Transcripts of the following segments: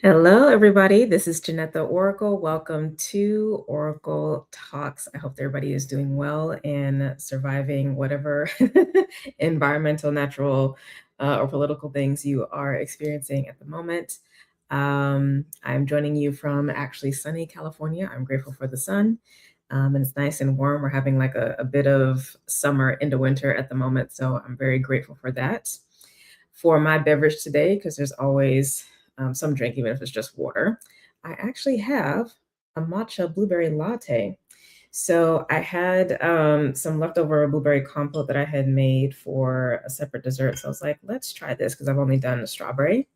Hello, everybody. This is Jynnette The Oracle. Welcome to Oracle Talks. I hope everybody is doing well and surviving whatever environmental, natural, or political things you are experiencing at the moment. I'm joining you from actually sunny California. I'm grateful for the sun. And it's nice and warm. We're having like a bit of summer into winter at the moment. So I'm very grateful for that. For my beverage today, because there's always some drink, even if it's just water, I actually have a matcha blueberry latte. So I had some leftover blueberry compote that I had made for a separate dessert. So I was like, let's try this because I've only done the strawberry.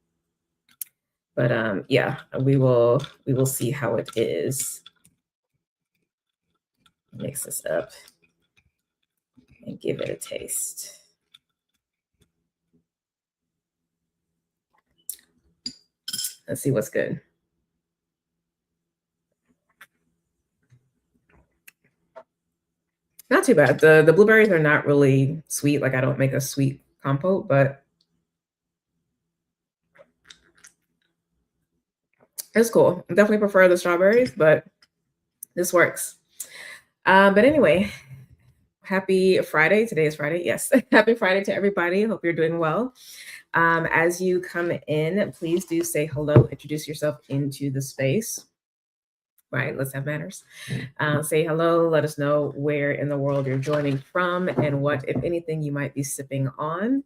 But yeah, we will see how it is. Mix this up and give it a taste. Let's see what's good. Not too bad. The blueberries are not really sweet. Like I don't make a sweet compote, but it's cool. I definitely prefer the strawberries, but this works. But anyway, happy Friday. Today is Friday. Yes. Happy Friday to everybody. Hope you're doing well. As you come in, please do say hello, introduce yourself into the space. Right, let's have manners. Say hello, let us know where in the world you're joining from and what, if anything, you might be sipping on.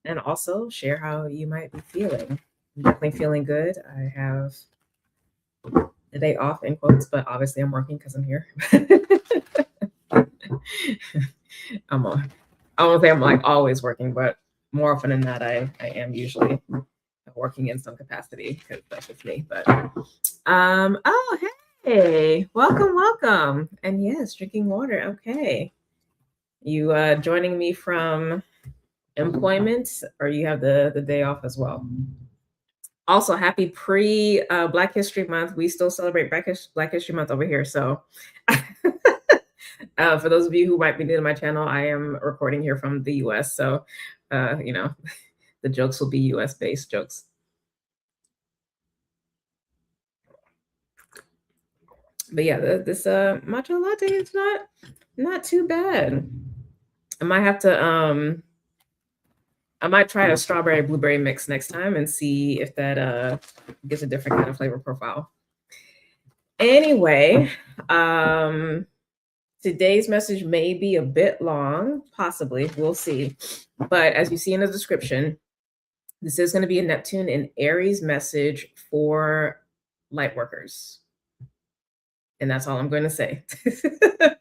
And also share how you might be feeling. I'm definitely feeling good. I have the day off in quotes, but obviously I'm working because I'm here. I won't say I'm like always working, but more often than not, I am usually working in some capacity because that's just me. But oh hey, welcome. And yes, drinking water. Okay. You joining me from employment or you have the day off as well? Also, happy pre Black History Month. We still celebrate Black History Month over here. So for those of you who might be new to my channel, I am recording here from the US. So, the jokes will be US based jokes. But yeah, this matcha latte is not too bad. I might have to I might try a strawberry blueberry mix next time and see if that gives a different kind of flavor profile. Anyway, today's message may be a bit long, possibly. We'll see. But as you see in the description, this is going to be a Neptune and Aries message for Lightworkers. And that's all I'm going to say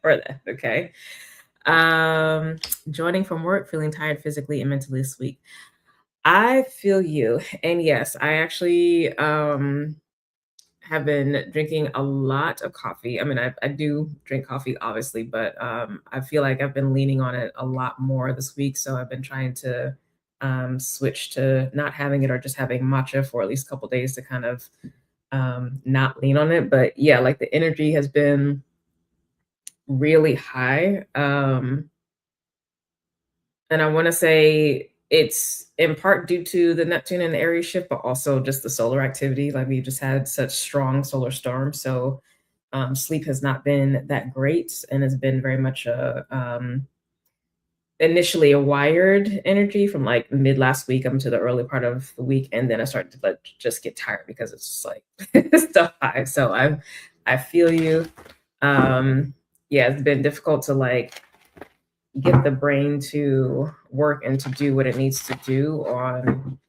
for that. Okay. Joining from work, feeling tired physically and mentally this week. I feel you. And yes, I actually have been drinking a lot of coffee. I mean, I do drink coffee, obviously, but I feel like I've been leaning on it a lot more this week. So I've been trying to switch to not having it or just having matcha for at least a couple days to kind of not lean on it. But yeah, like the energy has been really high. And I want to say it's in part due to the Neptune and Aries shift, but also just the solar activity. Like we've just had such strong solar storms. So sleep has not been that great and has been very much initially a wired energy from like mid last week up to the early part of the week. And then I started to like just get tired because it's just like stuff high. So I feel you. Yeah, it's been difficult to like get the brain to work and to do what it needs to do on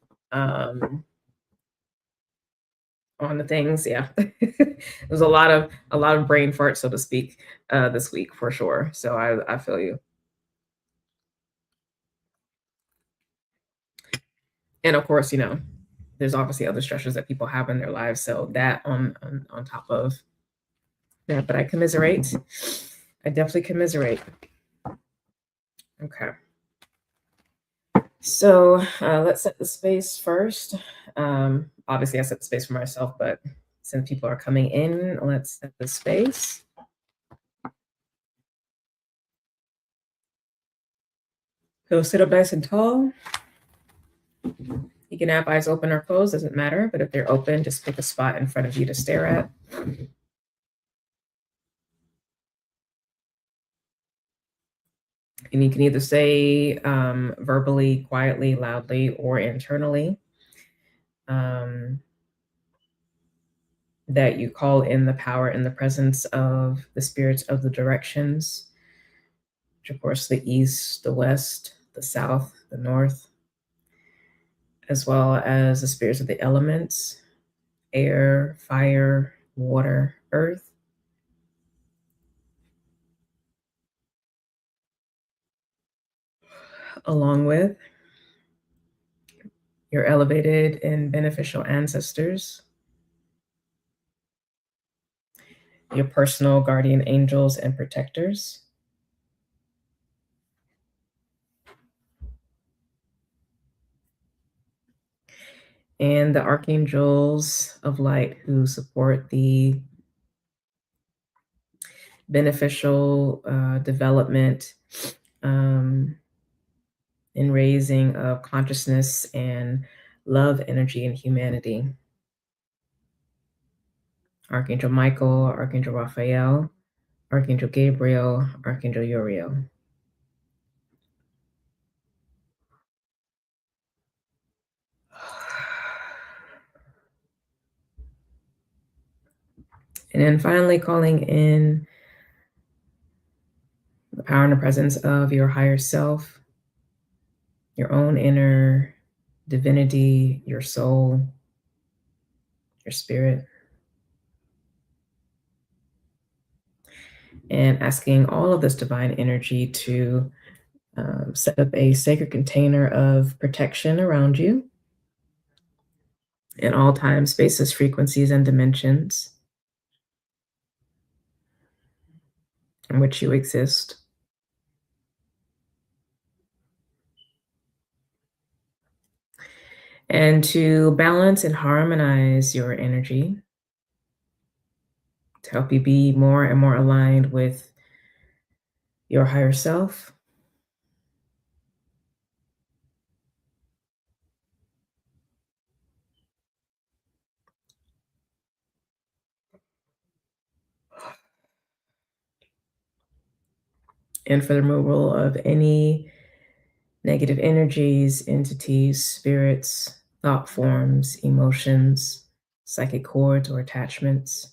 the things. Yeah. There's a lot of brain fart, so to speak, this week for sure. So I feel you. And of course, there's obviously other stressors that people have in their lives. So that on top of that, but I commiserate. I definitely commiserate. Okay. So let's set the space first. Obviously, I set the space for myself, but since people are coming in, let's set the space. So sit up nice and tall. You can have eyes open or closed, doesn't matter. But if they're open, just pick a spot in front of you to stare at. And you can either say verbally, quietly, loudly, or internally that you call in the power and the presence of the spirits of the directions, which of course the east, the west, the south, the north, as well as the spirits of the elements, air, fire, water, earth, along with your elevated and beneficial ancestors, your personal guardian angels and protectors, and the archangels of light who support the beneficial development and raising of consciousness and love energy in humanity. Archangel Michael, Archangel Raphael, Archangel Gabriel, Archangel Uriel. And then finally calling in the power and the presence of your higher self, your own inner divinity, your soul, your spirit, and asking all of this divine energy to set up a sacred container of protection around you in all time, spaces, frequencies, and dimensions in which you exist. And to balance and harmonize your energy to help you be more and more aligned with your higher self. And for the removal of any negative energies, entities, spirits, thought forms, emotions, psychic cords or attachments,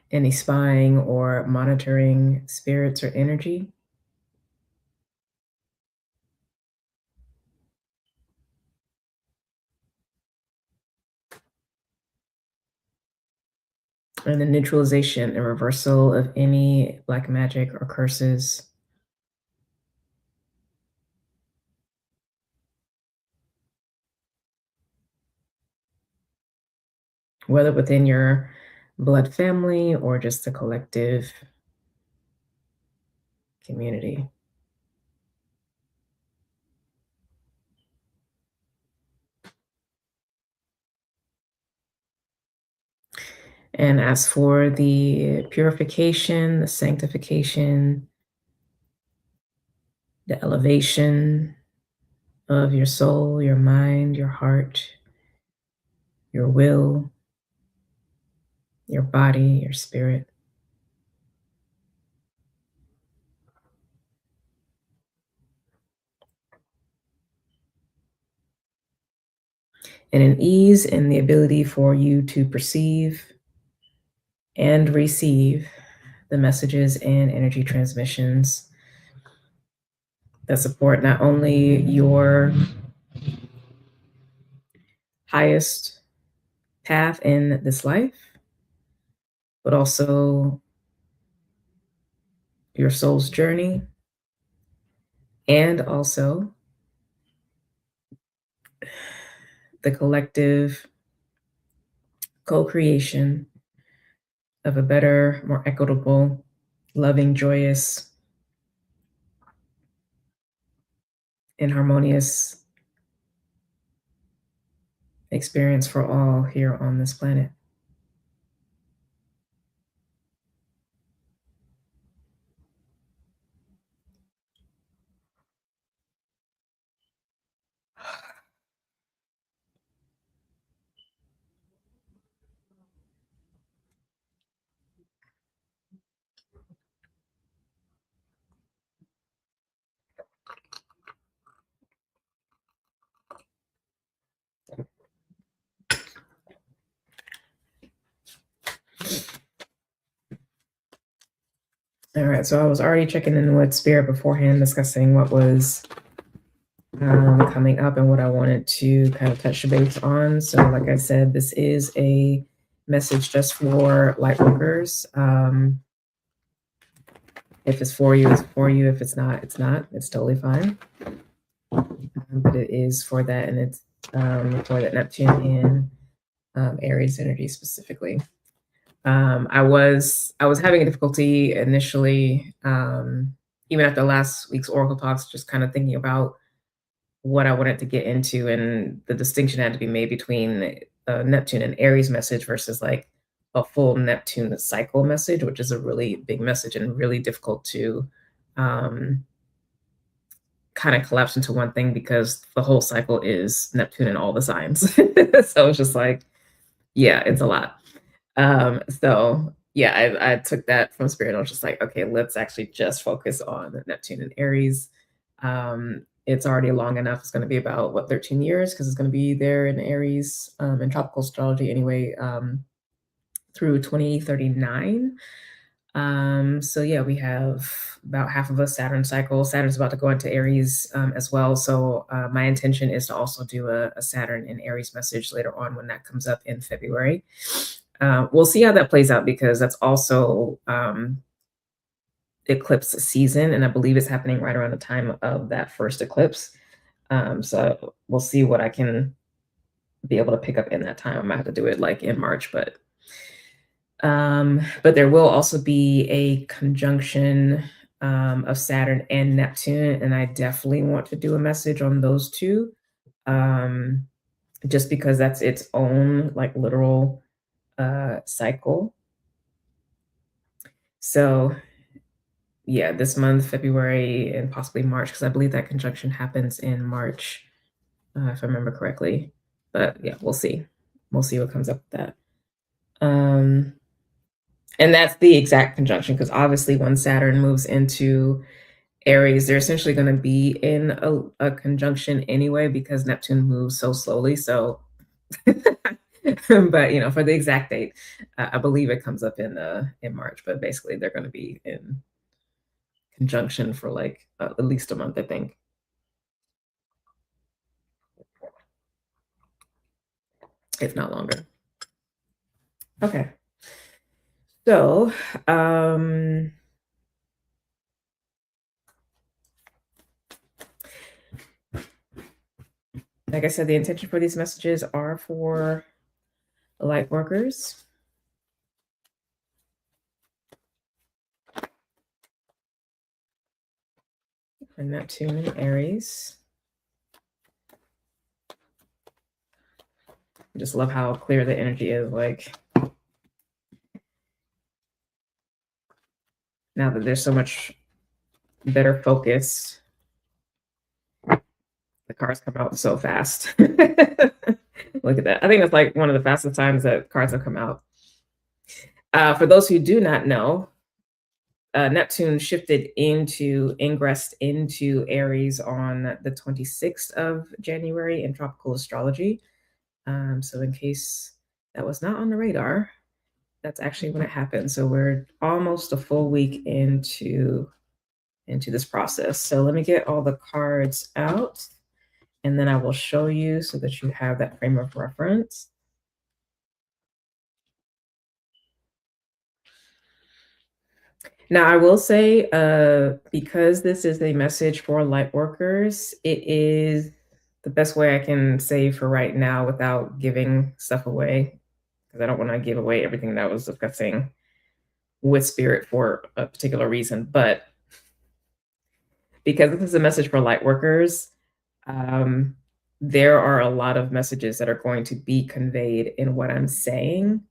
any spying or monitoring spirits or energy, and the neutralization and reversal of any black magic or curses, whether within your blood family or just the collective community. And as for the purification, the sanctification, the elevation of your soul, your mind, your heart, your will, your body, your spirit, and an ease in the ability for you to perceive and receive the messages and energy transmissions that support not only your highest path in this life, but also your soul's journey, and also the collective co-creation of a better, more equitable, loving, joyous, and harmonious experience for all here on this planet. All right, so I was already checking in with Spirit beforehand, discussing what was coming up and what I wanted to kind of touch base on. So like I said, this is a message just for Lightworkers. If it's for you, it's for you. If it's not, it's not. It's totally fine. But it is for that, and it's for that Neptune and Aries energy specifically. I was having a difficulty initially, even after last week's Oracle talks, just kind of thinking about what I wanted to get into, and the distinction had to be made between Neptune and Aries message versus like a full Neptune cycle message, which is a really big message and really difficult to kind of collapse into one thing because the whole cycle is Neptune in all the signs. So it's just like, yeah, it's a lot. So yeah, I took that from Spirit. I was just like, okay, let's actually just focus on Neptune and Aries. It's already long enough. It's going to be about 13 years because it's going to be there in Aries in tropical astrology anyway, through 2039. So yeah, we have about half of a Saturn cycle. Saturn's about to go into Aries as well. So my intention is to also do a Saturn in Aries message later on when that comes up in February. We'll see how that plays out because that's also eclipse season, and I believe it's happening right around the time of that first eclipse. So we'll see what I can be able to pick up in that time. I might have to do it like in March, but there will also be a conjunction of Saturn and Neptune, and I definitely want to do a message on those two, just because that's its own like literal cycle. So yeah, this month, February, and possibly March, because I believe that conjunction happens in March, if I remember correctly. But yeah, we'll see. We'll see what comes up with that. And that's the exact conjunction, because obviously when Saturn moves into Aries, they're essentially going to be in a conjunction anyway, because Neptune moves so slowly. So, but for the exact date, I believe it comes up in March. But basically, they're going to be in conjunction for like at least a month, I think. If not longer. Okay. So, like I said, the intention for these messages are for the light workers. And Neptune and Aries. I just love how clear the energy is. Like, now that there's so much better focus, the cards come out so fast. Look at that. I think that's like one of the fastest times that cards have come out. For those who do not know, Neptune shifted ingressed into Aries on the 26th of January in tropical astrology. So in case that was not on the radar, that's actually when it happened. So we're almost a full week into this process. So let me get all the cards out, and then I will show you so that you have that frame of reference. Now, I will say, because this is a message for light workers, it is the best way I can say for right now without giving stuff away, because I don't want to give away everything that I was discussing with Spirit for a particular reason. But because this is a message for light workers, there are a lot of messages that are going to be conveyed in what I'm saying.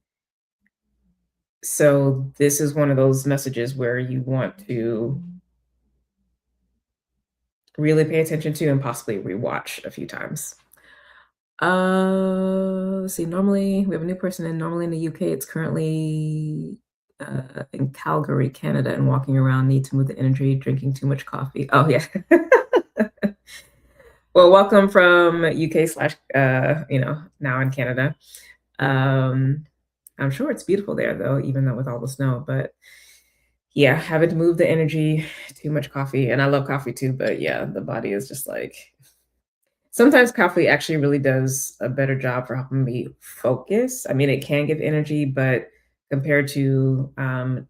So this is one of those messages where you want to really pay attention to and possibly rewatch a few times. Let's see. Normally, we have a new person in. Normally in the UK, it's currently in Calgary, Canada, and walking around, need to move the energy, drinking too much coffee. Oh yeah. Well, welcome from UK / now in Canada. I'm sure it's beautiful there though, even though with all the snow. But Yeah, having to move the energy, too much coffee, and I love coffee too, but yeah, the body is just like sometimes coffee actually really does a better job for helping me focus. I mean, it can give energy, but compared to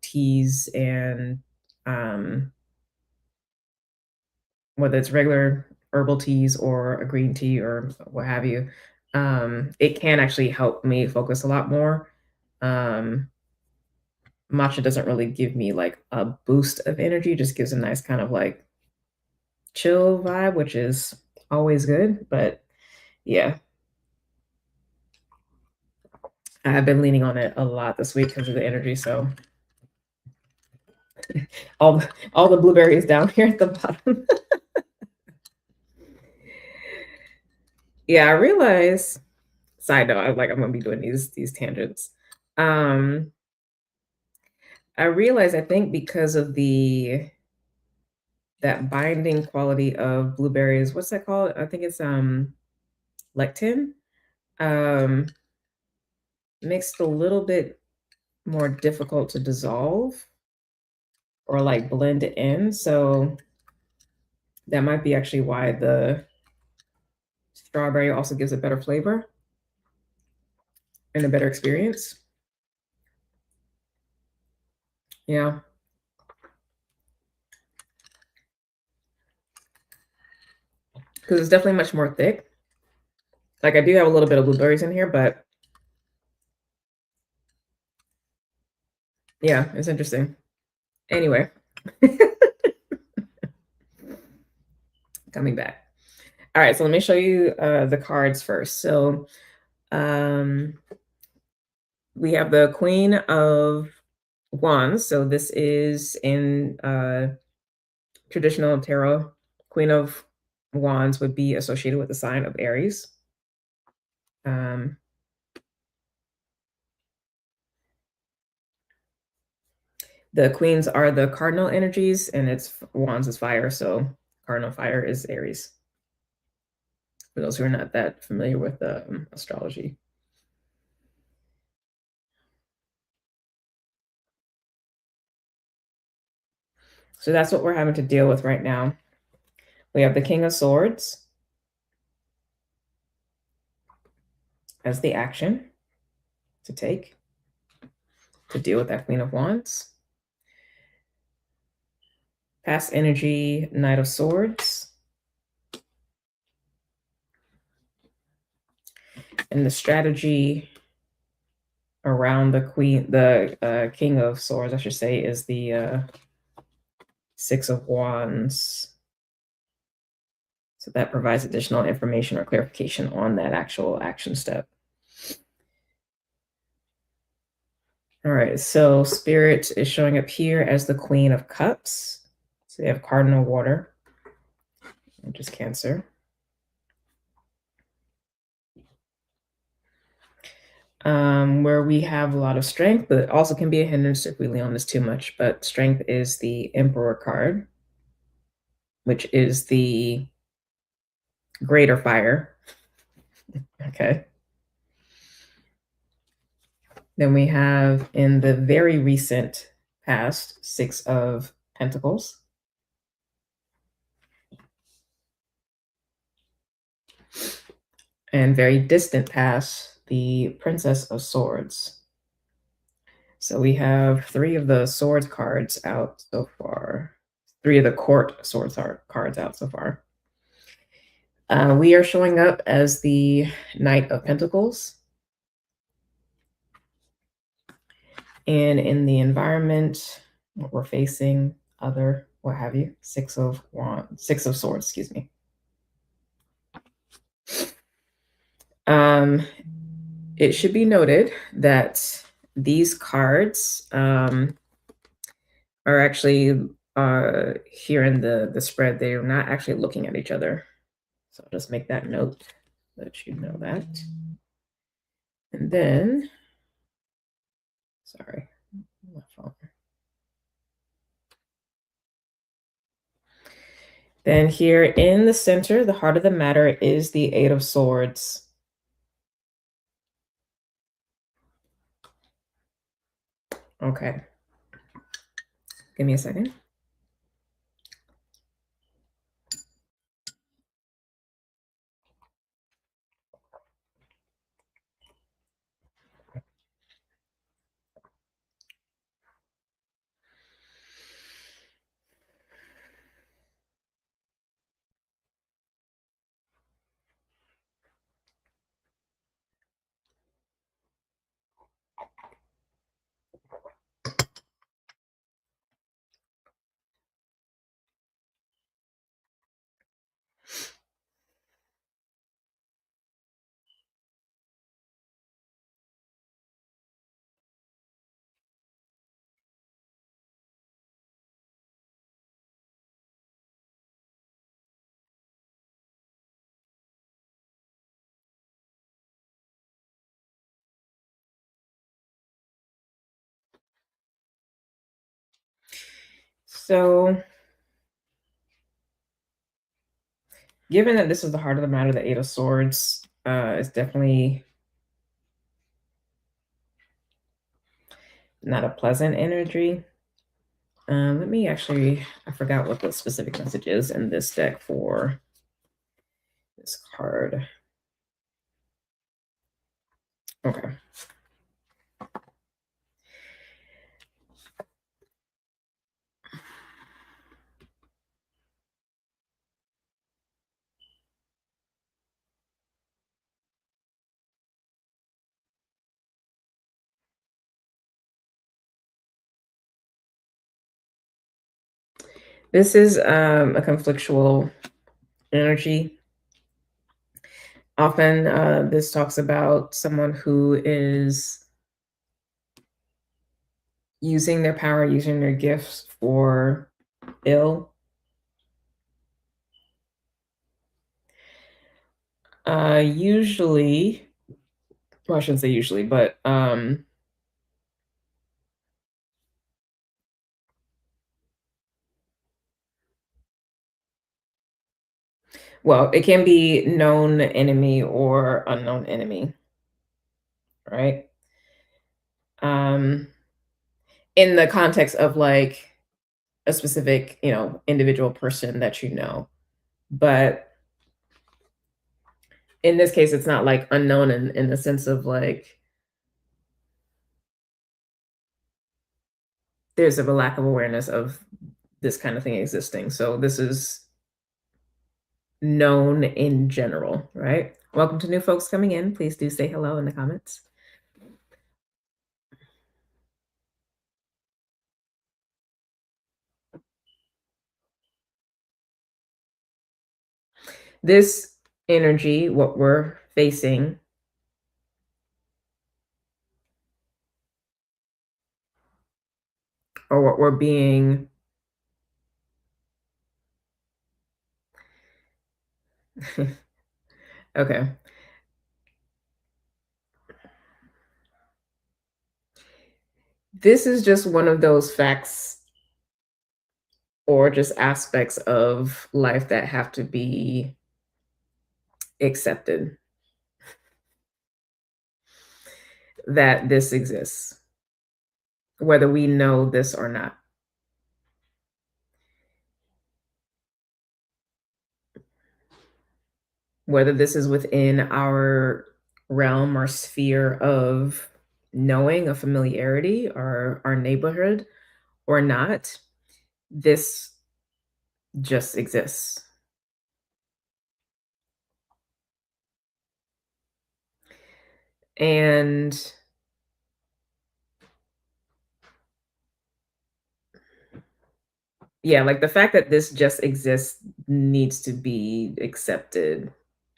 teas and um, whether it's regular herbal teas or a green tea or what have you, it can actually help me focus a lot more. Um, Matcha doesn't really give me like a boost of energy, just gives a nice kind of like chill vibe, which is always good. But yeah, I have been leaning on it a lot this week because of the energy. So all the blueberries down here at the bottom. Yeah, I realize. Side note, I'm gonna be doing these tangents. Um, I realize I think because of the that binding quality of blueberries, what's that called? I think it's lectin. Um, Makes it a little bit more difficult to dissolve or like blend it in. So that might be actually why the strawberry also gives a better flavor and a better experience. Yeah, because it's definitely much more thick. Like I do have a little bit of blueberries in here, but yeah, it's interesting. Anyway, coming back. All right, so let me show you the cards first. So um, we have the Queen of Wands. So this is in traditional tarot. Queen of Wands would be associated with the sign of Aries. Um, the queens are the cardinal energies, and it's Wands is fire. So cardinal fire is Aries. For those who are not that familiar with astrology. So that's what we're having to deal with right now. We have the King of Swords as the action to take to deal with that Queen of Wands. Past energy, Knight of Swords. And the strategy around the King of Swords, I should say, is the Six of Wands. So that provides additional information or clarification on that actual action step. All right, so Spirit is showing up here as the Queen of Cups. So we have Cardinal Water, which is Cancer. Where we have a lot of strength, but it also can be a hindrance if we lean on this too much. But strength is the Emperor card, which is the greater fire. Okay. Then we have in the very recent past, Six of Pentacles. And very distant past, the Princess of Swords. So we have three of the swords cards out so far. Three of the court swords cards out so far. We are showing up as the Knight of Pentacles. And in the environment, what we're facing, other, what have you, Six of Swords, excuse me. It should be noted that these cards are actually here in the spread. They are not actually looking at each other. So I'll just make that note, let you know that. And then, sorry, my phone. Then here in the center, the heart of the matter is the Eight of Swords. Okay. Give me a second. So, given that this is the heart of the matter, the Eight of Swords, it's definitely not a pleasant energy. Let me actually, I forgot what the specific message is in this deck for this card. Okay. This is a conflictual energy. Often this talks about someone who is using their power, using their gifts for ill. Usually, well, I shouldn't say usually, but well, it can be known enemy or unknown enemy, right? In the context of like a specific, individual person that you know. But in this case, it's not like unknown in the sense of like there's a lack of awareness of this kind of thing existing. So this is known in general, right? Welcome to new folks coming in. Please do say hello in the comments. This energy, what we're facing, or what we're being okay. This is just one of those facts or just aspects of life that have to be accepted, that this exists, whether we know this or not. Whether this is within our realm or sphere of knowing, a familiarity, or our neighborhood or not, this just exists. And yeah, like the fact that this just exists needs to be accepted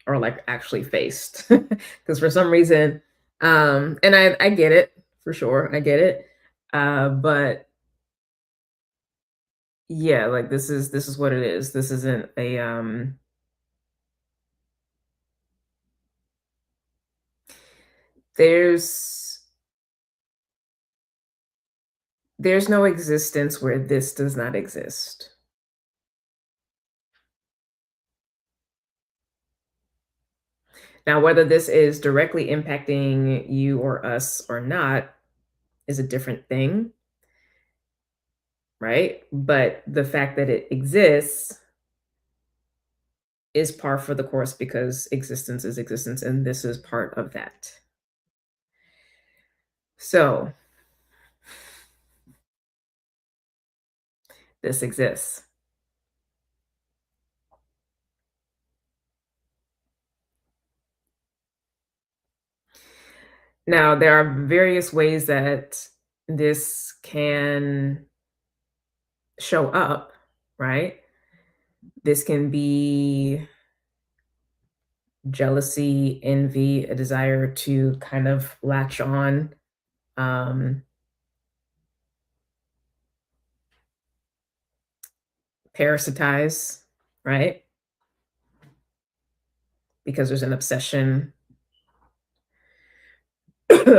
or like actually faced. Because for some reason, and I get it for sure, I get it. But yeah, like this is what it is. This isn't a there's there's no existence where this does not exist. Now, whether this is directly impacting you or us or not is a different thing, right? But the fact that it exists is par for the course because existence is existence, and this is part of that. So this exists. Now, there are various ways that this can show up, right? This can be jealousy, envy, a desire to kind of latch on, um, parasitize, right? Because there's an obsession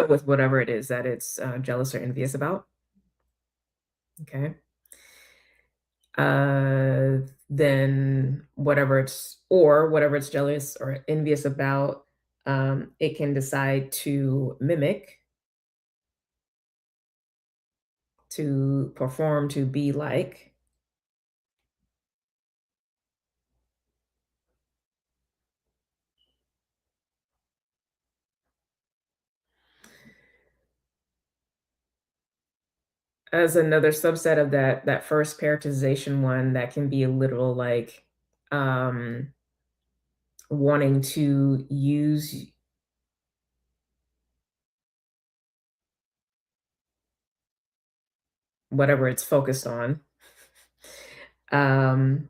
with whatever it is that it's jealous or envious about. Okay. uh, then whatever it's jealous or envious about, it can decide to mimic, to perform, to be like. As another subset of that first paratization one, that can be a literal like um, wanting to use whatever it's focused on um,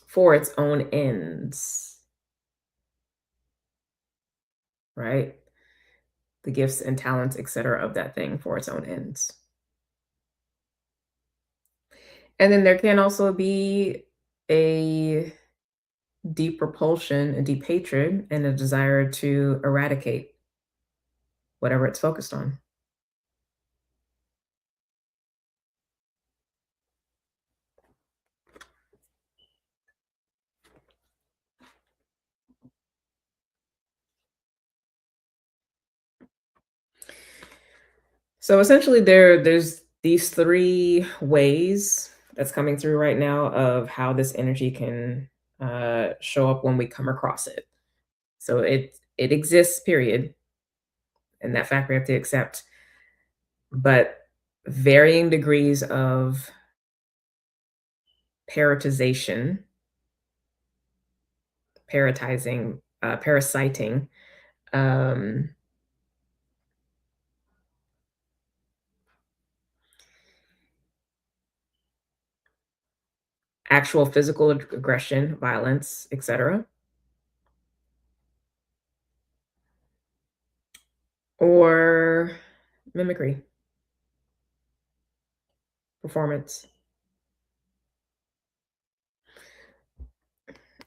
for its own ends, right? The gifts and talents, etc., of that thing for its own ends. And then there can also be a deep repulsion, a deep hatred, and a desire to eradicate whatever it's focused on. So essentially there's these three ways that's coming through right now of how this energy can show up when we come across it. So it exists, period, and that fact we have to accept. But varying degrees of paratization, parasiting, um, actual physical aggression, violence, etc., or mimicry, performance.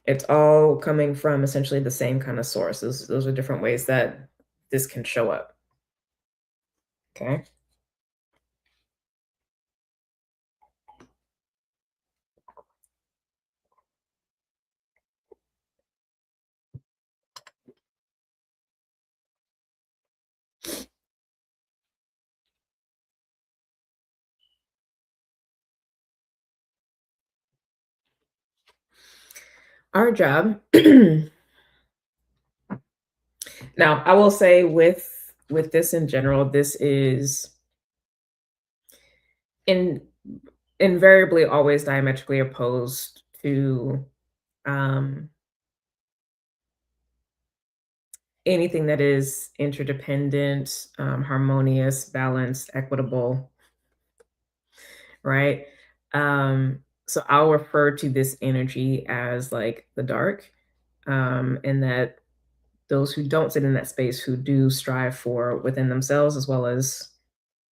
It's all coming from essentially the same kind of source. Those are different ways that this can show up. Okay. Our job. Now, I will say with this in general, this is in invariably always diametrically opposed to um, anything that is interdependent, harmonious, balanced, equitable, right? So I'll refer to this energy as like the dark, and that those who don't sit in that space, who do strive for within themselves as well as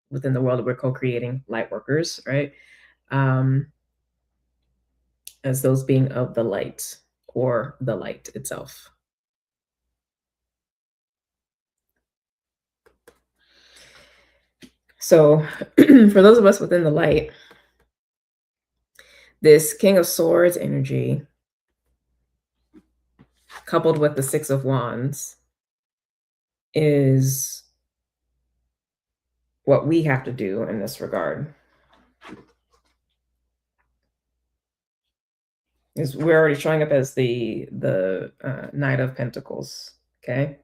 within the world that we're co-creating, light workers, right? Um, as those being of the light or the light itself. So for those of us within the light, this King of Swords energy, coupled with the Six of Wands, is what we have to do in this regard. We're already showing up as the Knight of Pentacles. Okay.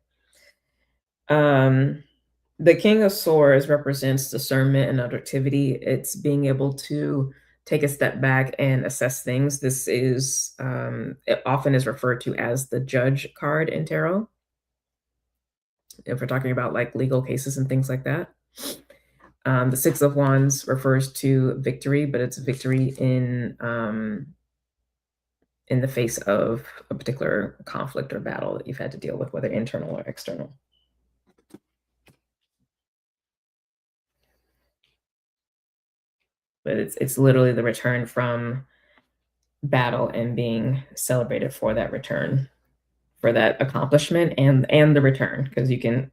The King of Swords represents discernment and objectivity. It's being able to take a step back and assess things. This is it often is referred to as the Judge card in tarot, if we're talking about like legal cases and things like that. The Six of Wands refers to victory, but it's victory in the face of a particular conflict or battle that you've had to deal with, whether internal or external. But it's literally the return from battle and being celebrated for that return, for that accomplishment and the return, because you can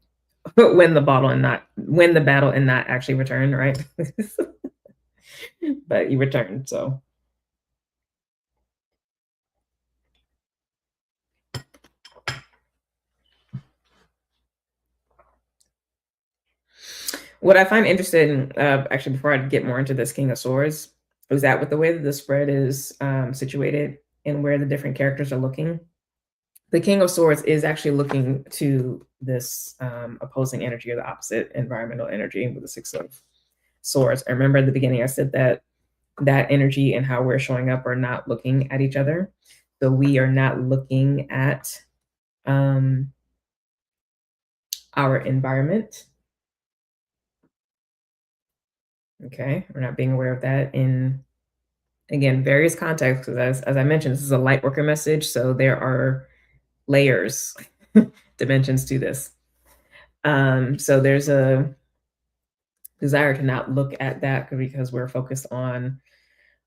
win the battle and not actually return, right? But you return. So what I find interesting, actually, before I get more into this King of Swords, is that with the way that the spread is situated and where the different characters are looking, the King of Swords is actually looking to this opposing energy, or the opposite environmental energy, with the Six of Swords. I remember at the beginning I said that that energy and how we're showing up are not looking at each other. So we are not looking at our environment. Okay, we're not being aware of that in, again, various contexts, because as I mentioned, this is a light worker message, so there are layers, dimensions to this. So there's a desire to not look at that because we're focused on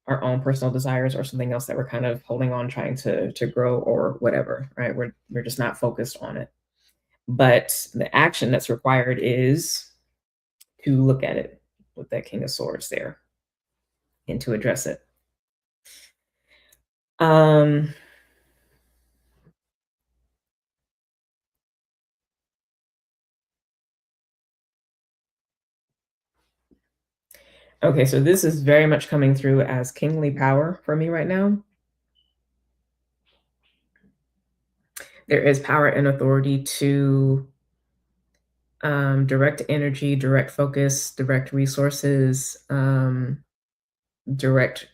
our own personal desires or something else that we're kind of holding on, trying to grow or whatever, right? We're just not focused on it. But the action that's required is to look at it with that King of Swords there and to address it. Okay, so this is very much coming through as kingly power for me right now. There is power and authority to direct energy, direct focus, direct resources, direct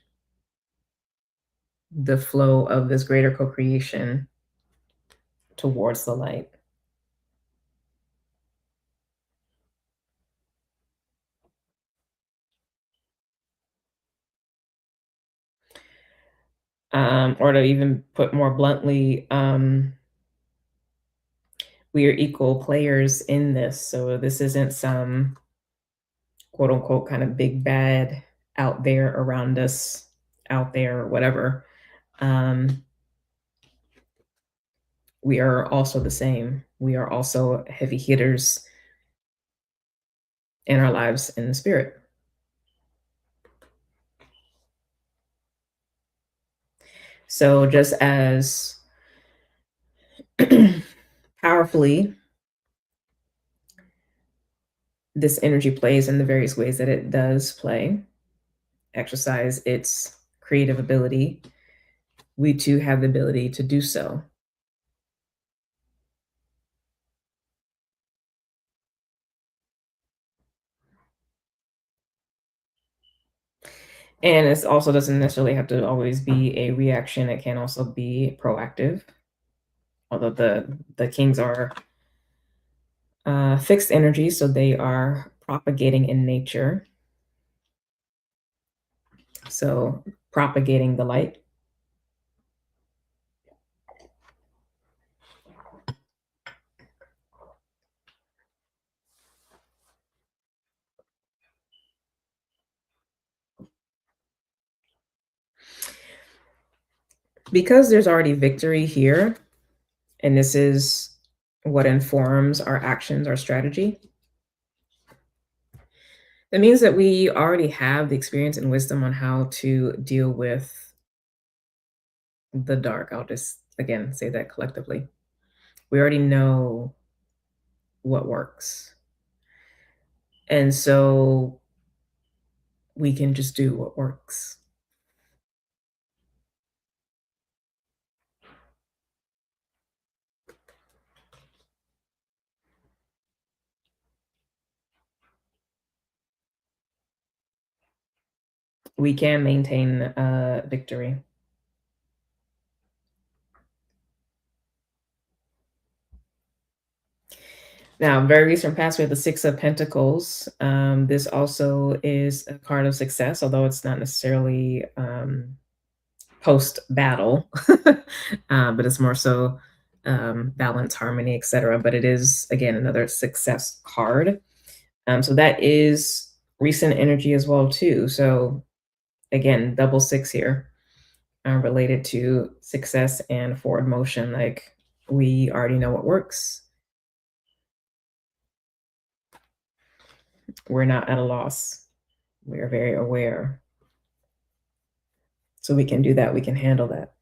the flow of this greater co-creation towards the light. Or to even put more bluntly, we are equal players in this. So this isn't some quote unquote kind of big bad out there around us, out there, whatever. We are also the same. We are also heavy hitters in our lives in the spirit. So just as powerfully this energy plays in the various ways that it does play, exercise its creative ability, we too have the ability to do so. And it also doesn't necessarily have to always be a reaction. It can also be proactive. Although the kings are fixed energy, so they are propagating in nature. So propagating the light. Because there's already victory here, and this is what informs our actions, our strategy, it means that we already have the experience and wisdom on how to deal with the dark. I'll just, again, say that collectively. We already know what works. And so we can just do what works. We can maintain victory. Now, very recent past, we have the Six of Pentacles. This also is a card of success, although it's not necessarily post battle, but it's more so balance, harmony, etc. But it is, again, another success card. So that is recent energy as well, too. So, again, double six here, related to success and forward motion. Like, we already know what works. We're not at a loss. We are very aware. So we can do that. We can handle that.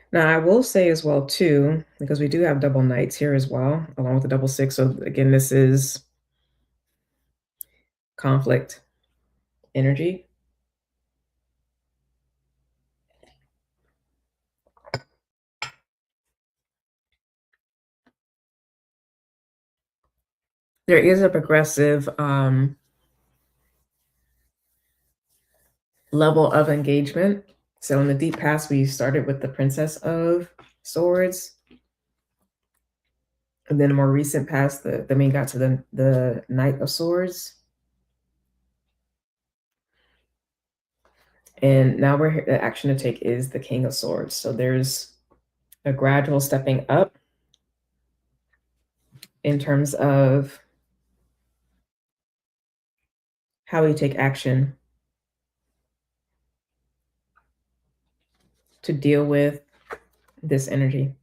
Now, I will say as well too, because we do have double knights here as well, along with the double six. So again, this is conflict energy. There is a progressive level of engagement. So in the deep past, we started with the Princess of Swords. And then a more recent past, then we got to the Knight of Swords. And now we're here, the action to take is the King of Swords. So there's a gradual stepping up in terms of how we take action to deal with this energy.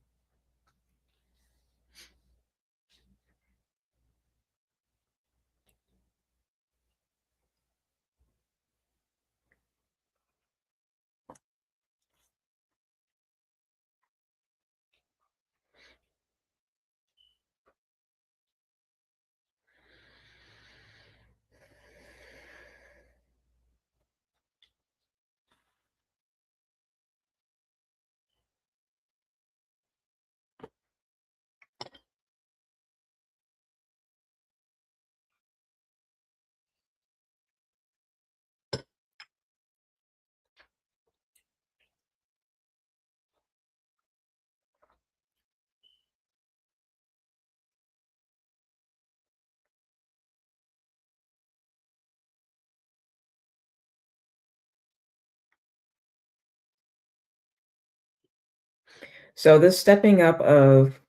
So this stepping up of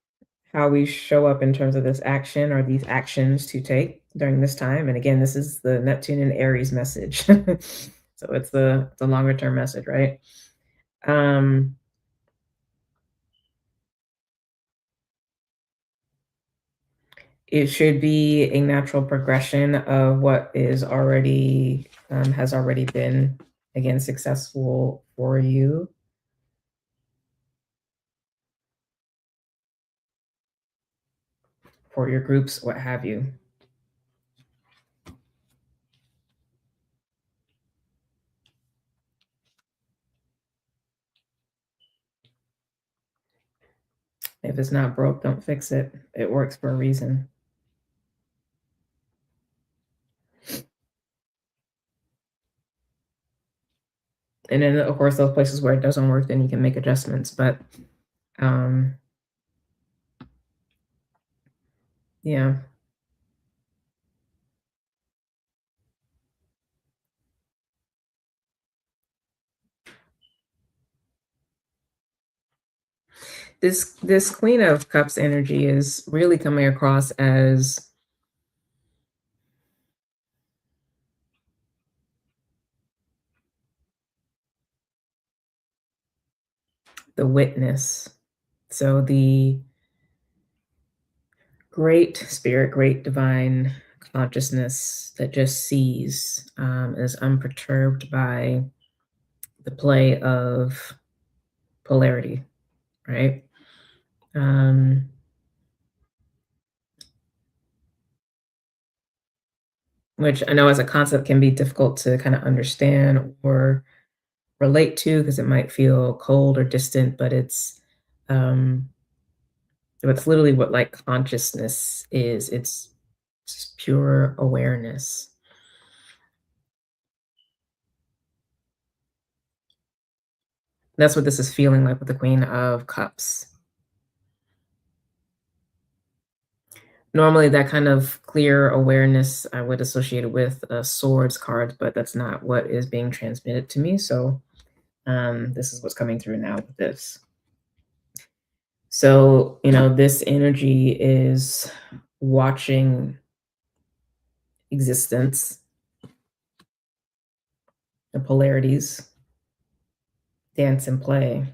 how we show up in terms of this action or these actions to take during this time. And again, this is the Neptune and Aries message. So it's the longer term message, right? It should be a natural progression of what is already has already been, again, successful for you, for your groups, what have you. If it's not broke, don't fix it. It works for a reason. And then, of course, those places where it doesn't work, then you can make adjustments. But Um, yeah. This Queen of Cups energy is really coming across as the witness. So the great spirit, great divine consciousness that just sees, is unperturbed by the play of polarity, right? Um, which I know as a concept can be difficult to kind of understand or relate to because it might feel cold or distant, but um, it's literally what like consciousness is. It's just pure awareness. That's what this is feeling like with the Queen of Cups. Normally, that kind of clear awareness I would associate it with a swords card, but that's not what is being transmitted to me. So this is what's coming through now with this. So, this energy is watching existence, the polarities, dance and play.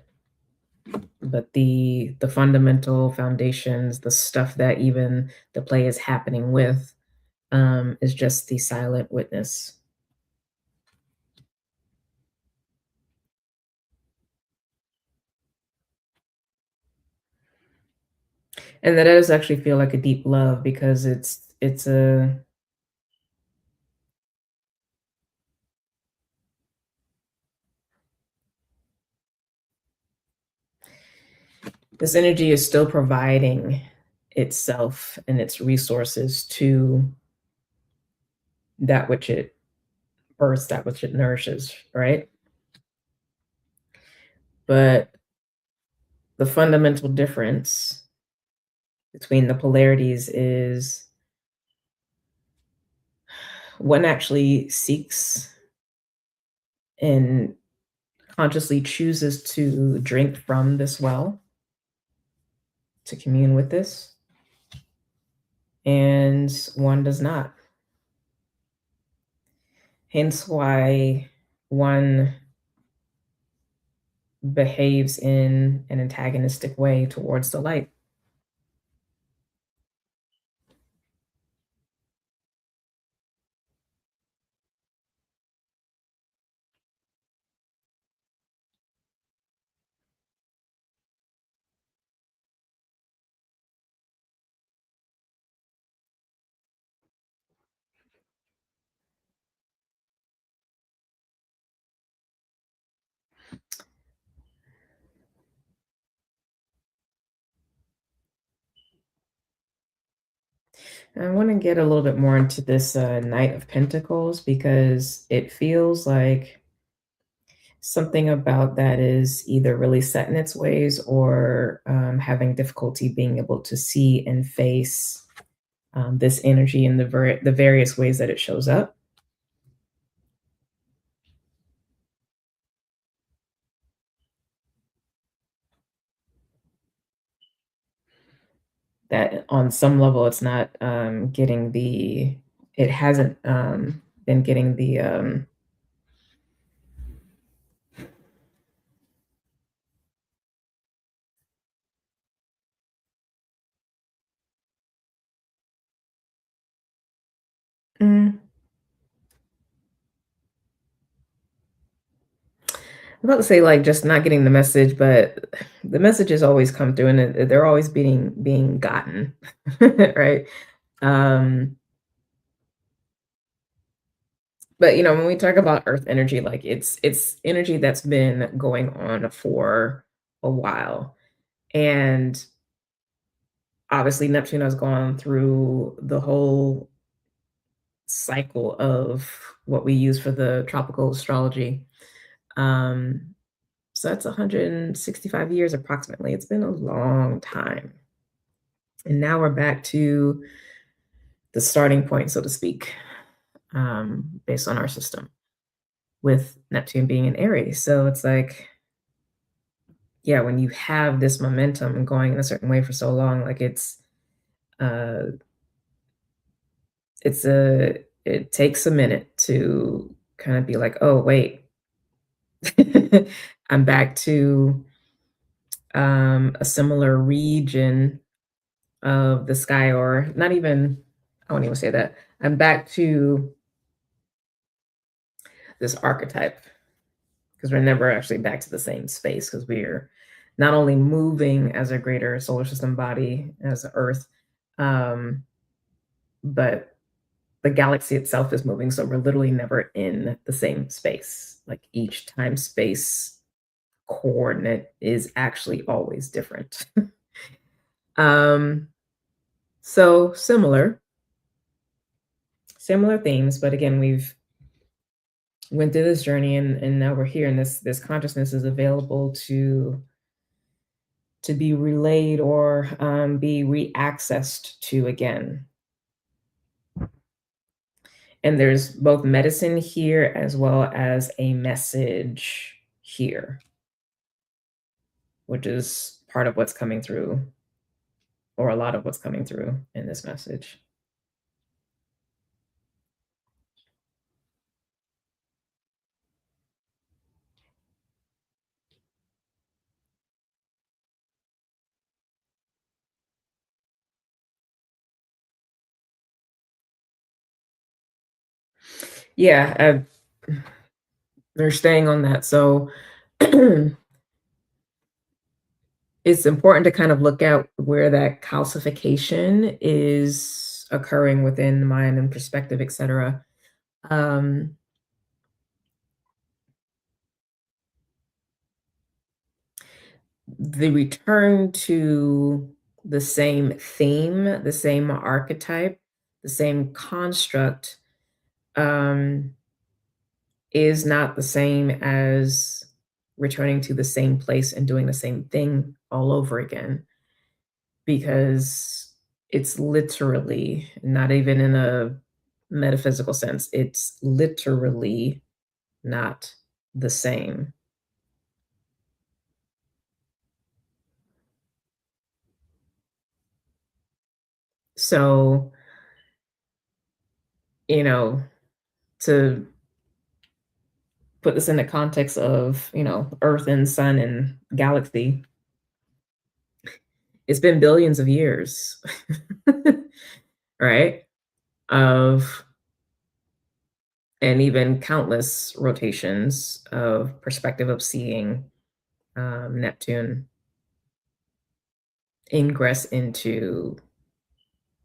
But the fundamental foundations, the stuff that even the play is happening with, is just the silent witness. And that does actually feel like a deep love because it's a this energy is still providing itself and its resources to that which it births, that which it nourishes, right? But the fundamental difference between the polarities is one actually seeks and consciously chooses to drink from this well, to commune with this, and one does not. Hence why one behaves in an antagonistic way towards the light. I want to get a little bit more into this Knight of Pentacles because it feels like something about that is either really set in its ways or having difficulty being able to see and face this energy in the various ways that it shows up. That on some level, it's not getting it hasn't been getting mm, I'm about to say like just not getting the message, but the messages always come through and they're always being gotten, right? Um, but when we talk about earth energy, like it's energy that's been going on for a while. And obviously Neptune has gone through the whole cycle of what we use for the tropical astrology. Um, So that's 165 years approximately. It's been a long time. And now we're back to the starting point, so to speak, based on our system, with Neptune being in Aries. So it's like, yeah, when you have this momentum going in a certain way for so long, like uh it takes a minute to kind of be like, oh wait, I'm back to a similar region of the sky, or not even, I won't even say that. I'm back to this archetype because we're never actually back to the same space because we're not only moving as a greater solar system body as Earth, um, but the galaxy itself is moving. So we're literally never in the same space. Like each time space coordinate is actually always different. um, so similar themes, but again, we've went through this journey, and now we're here, and this consciousness is available to be relayed or be reaccessed to again. And there's both medicine here as well as a message here, which is part of what's coming through, or a lot of what's coming through in this message. Yeah, they're staying on that. So it's important to kind of look at where that calcification is occurring within the mind and perspective, etc. Um, the return to the same theme, the same archetype, the same construct um, is not the same as returning to the same place and doing the same thing all over again, because it's literally not even in a metaphysical sense, it's literally not the same. So, you know, to put this in the context of, Earth and sun and galaxy, it's been billions of years, right? Of, and even countless rotations of perspective of seeing Neptune ingress into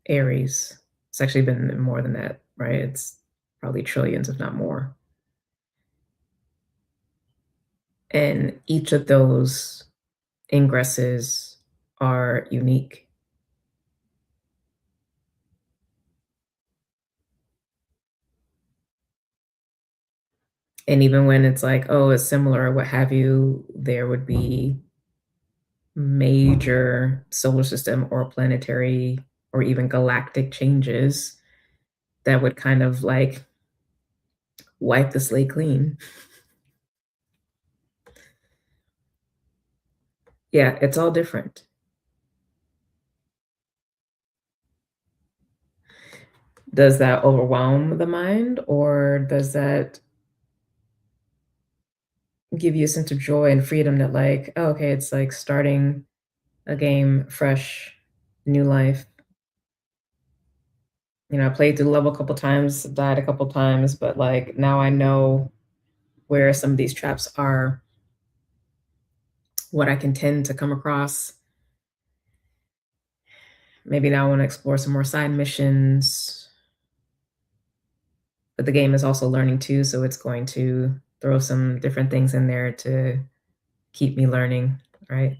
Aries. It's actually been more than that, right? It's probably trillions, if not more. And each of those ingresses are unique. And even when it's like, oh, it's similar or what have you, there would be major solar system or planetary or even galactic changes that would kind of like wipe the slate clean. Yeah, it's all different. Does that overwhelm the mind, or does that give you a sense of joy and freedom that, like, oh, okay, it's like starting a game fresh, new life? I played through the level a couple times, died a couple times, but like now I know where some of these traps are, what I can tend to come across. Maybe now I want to explore some more side missions, but the game is also learning too, so it's going to throw some different things in there to keep me learning, right?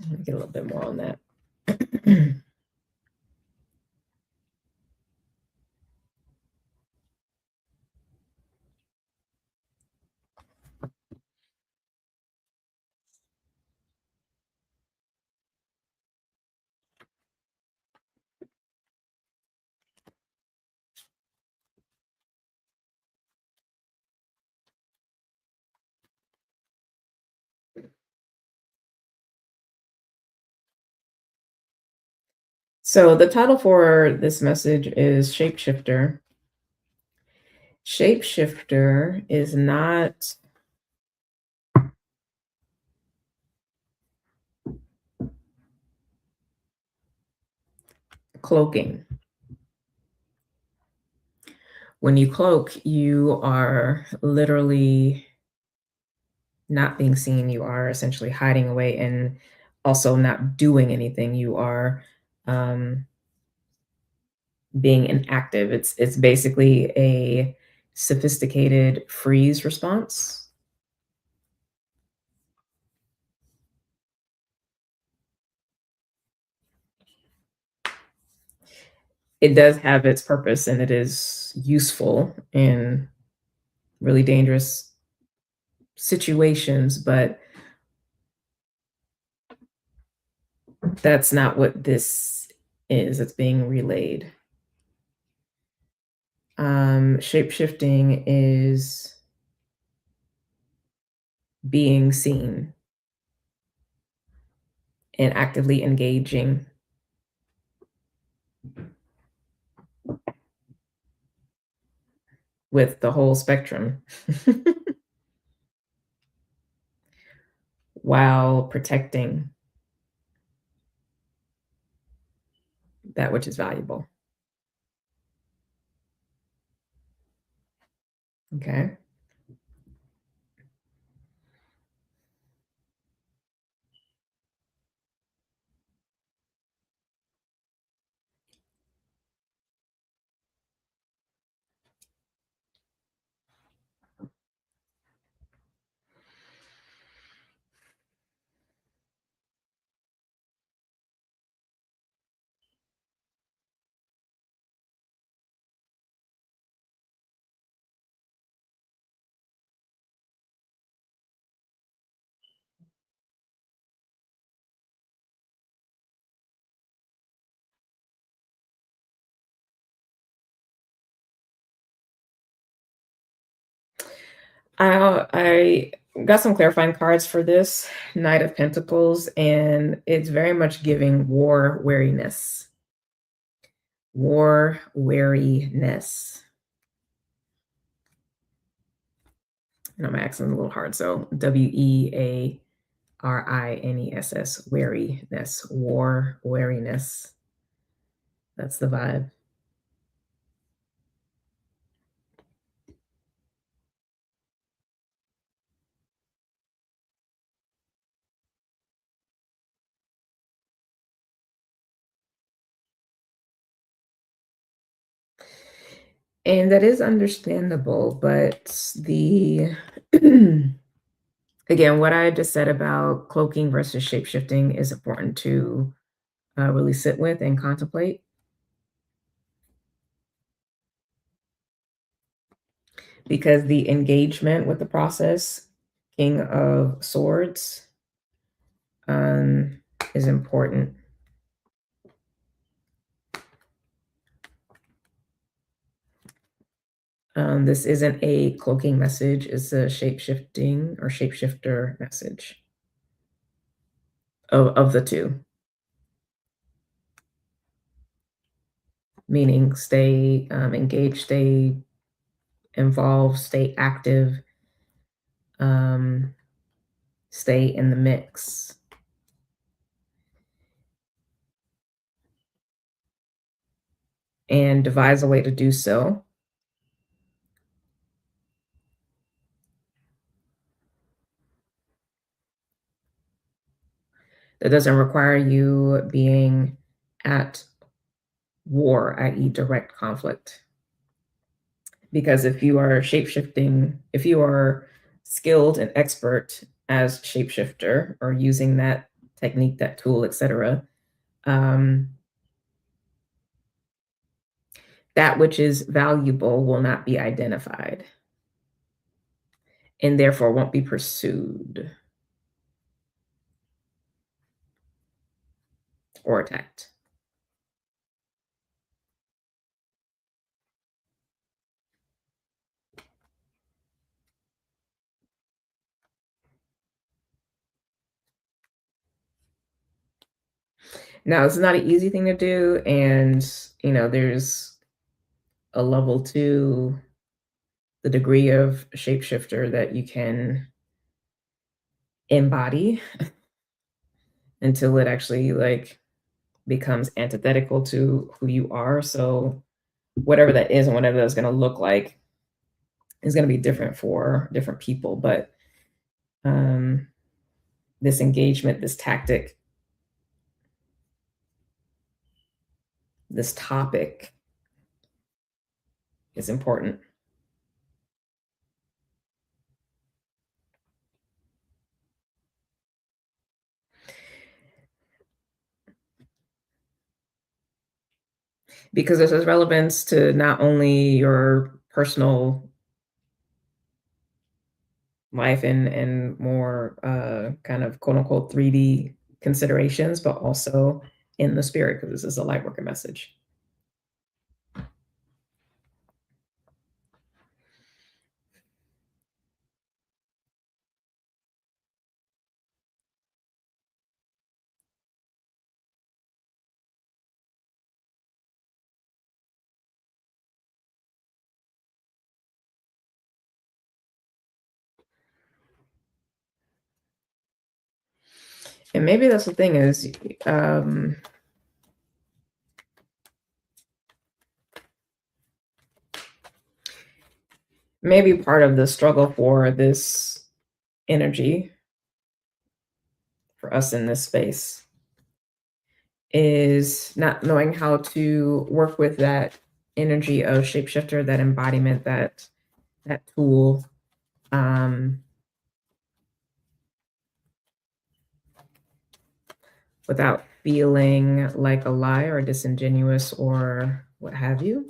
Let me get a little bit more on that. So the title for this message is Shapeshifter. Shapeshifter is not cloaking. When you cloak, you are literally not being seen. You are essentially hiding away and also not doing anything. You are um, being inactive. It's basically a sophisticated freeze response. It does have its purpose and it is useful in really dangerous situations, but that's not what this is. It's being relayed. Shape-shifting is being seen and actively engaging with the whole spectrum while protecting that which is valuable. Okay. I got some clarifying cards for this Knight of Pentacles, and it's very much giving war wariness. War wariness. And my accent's a little hard, so WEARINESS, wariness, war wariness. That's the vibe. And that is understandable, but the again, what I just said about cloaking versus shapeshifting is important to really sit with and contemplate. Because the engagement with the process, King of Swords, is important. This isn't a cloaking message, it's a shape-shifting or shapeshifter message of the two. Meaning stay engaged, stay involved, stay active, stay in the mix. And devise a way to do so. That doesn't require you being at war, i.e., direct conflict. Because if you are shapeshifting, if you are skilled and expert as shapeshifter or using that technique, that tool, etc., that which is valuable will not be identified and therefore won't be pursued or attacked. Now, it's not an easy thing to do, and, there's a level to the degree of shapeshifter that you can embody until it actually, like, becomes antithetical to who you are, so whatever that is and whatever that's gonna look like is gonna be different for different people, but, um, this engagement, this tactic, this topic is important because this has relevance to not only your personal life and more, kind of quote unquote 3D considerations, but also in the spirit, because this is a light worker message. And maybe that's the thing is, um, maybe part of the struggle for this energy for us in this space is not knowing how to work with that energy of shapeshifter, that embodiment, that tool, um, without feeling like a lie or disingenuous or what have you.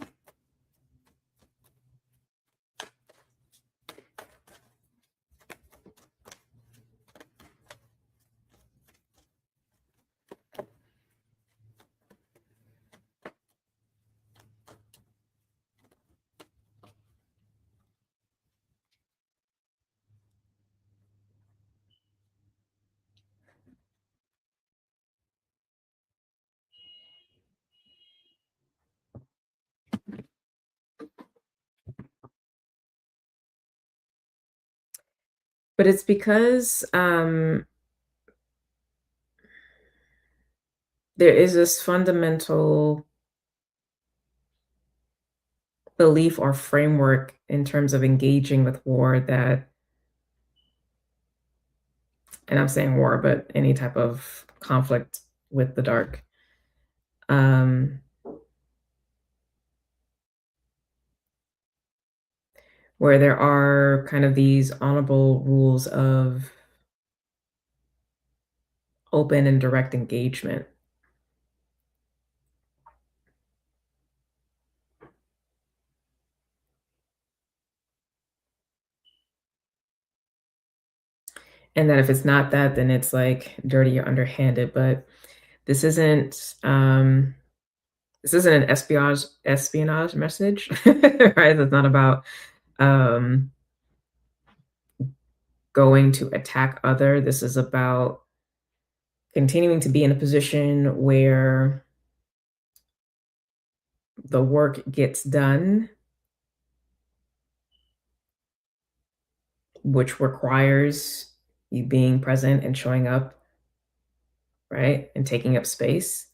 But it's because there is this fundamental belief or framework in terms of engaging with war that, and I'm saying war, but any type of conflict with the dark, um, where there are kind of these honorable rules of open and direct engagement. And that if it's not that, then it's like dirty or underhanded. But this isn't um, this isn't an espionage message, right? It's not about um, going to attack other. This is about continuing to be in a position where the work gets done, which requires you being present and showing up, right? And taking up space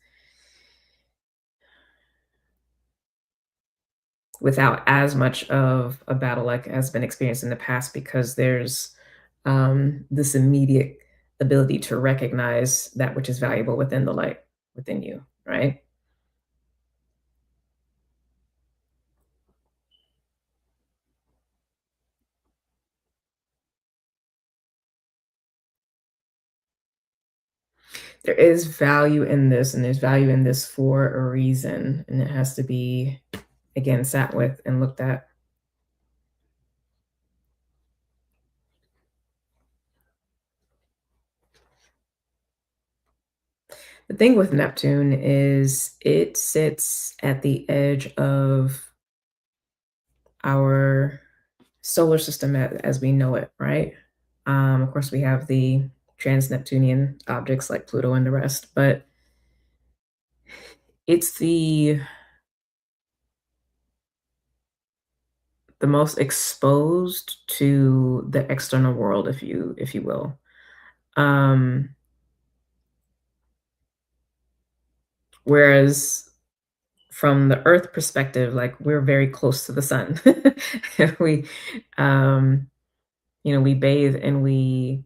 without as much of a battle like has been experienced in the past because there's this immediate ability to recognize that which is valuable within the light within you, right? There is value in this, and there's value in this for a reason, and it has to be, again, sat with and looked at. The thing with Neptune is it sits at the edge of our solar system as we know it, right? Of course, we have the trans Neptunian objects like Pluto and the rest, but It's the most exposed to the external world, if you will. Um, Whereas from the Earth perspective, like we're very close to the sun. we, um, we bathe and we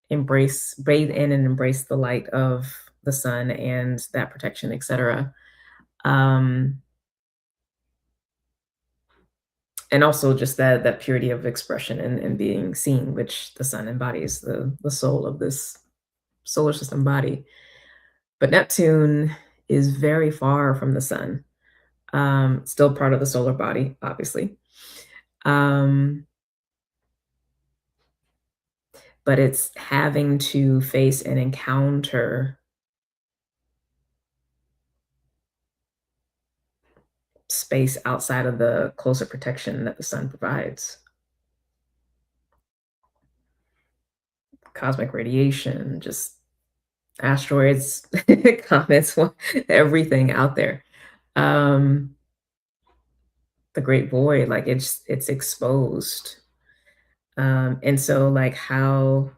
bathe in and embrace the light of the sun and that protection, etc. Um, and also just that purity of expression and being seen, which the sun embodies, the soul of this solar system body. But Neptune is very far from the sun. Still part of the solar body, obviously. Um, but it's having to face and encounter space outside of the closer protection that the sun provides. Cosmic radiation, just asteroids, comets, everything out there. Um, the great void, like it's exposed. And so like how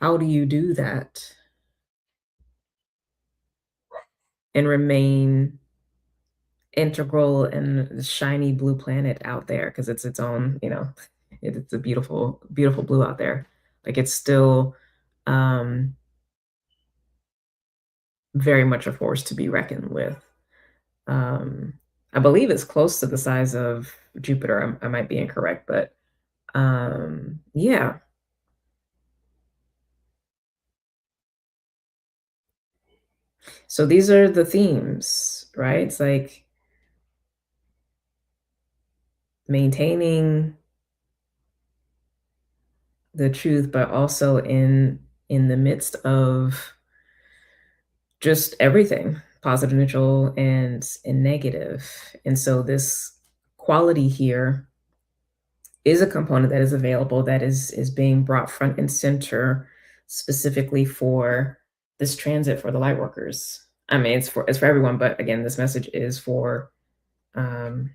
do you do that and remain integral in the shiny blue planet out there? Because it's its own, it's a beautiful, beautiful blue out there. Like it's still um very much a force to be reckoned with. Um, I believe it's close to the size of Jupiter. I might be incorrect, but yeah. So these are the themes, right? It's like maintaining the truth, but also in the midst of just everything, positive, neutral, and negative. And so this quality here is a component that is available that is being brought front and center specifically for this transit for the light workers. I mean, it's for everyone, but again, this message is for um,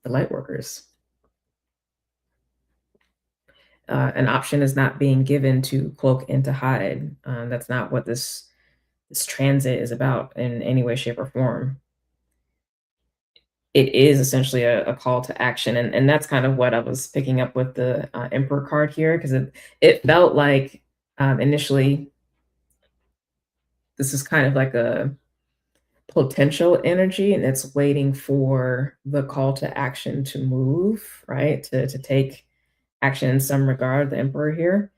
the light workers. An option is not being given to cloak and to hide. That's not what this transit is about in any way, shape, or form. It is essentially a call to action, and that's kind of what I was picking up with the Emperor card here, because it felt like initially this is kind of like a potential energy, and it's waiting for the call to action to move, right? To take action in some regard, the Emperor here.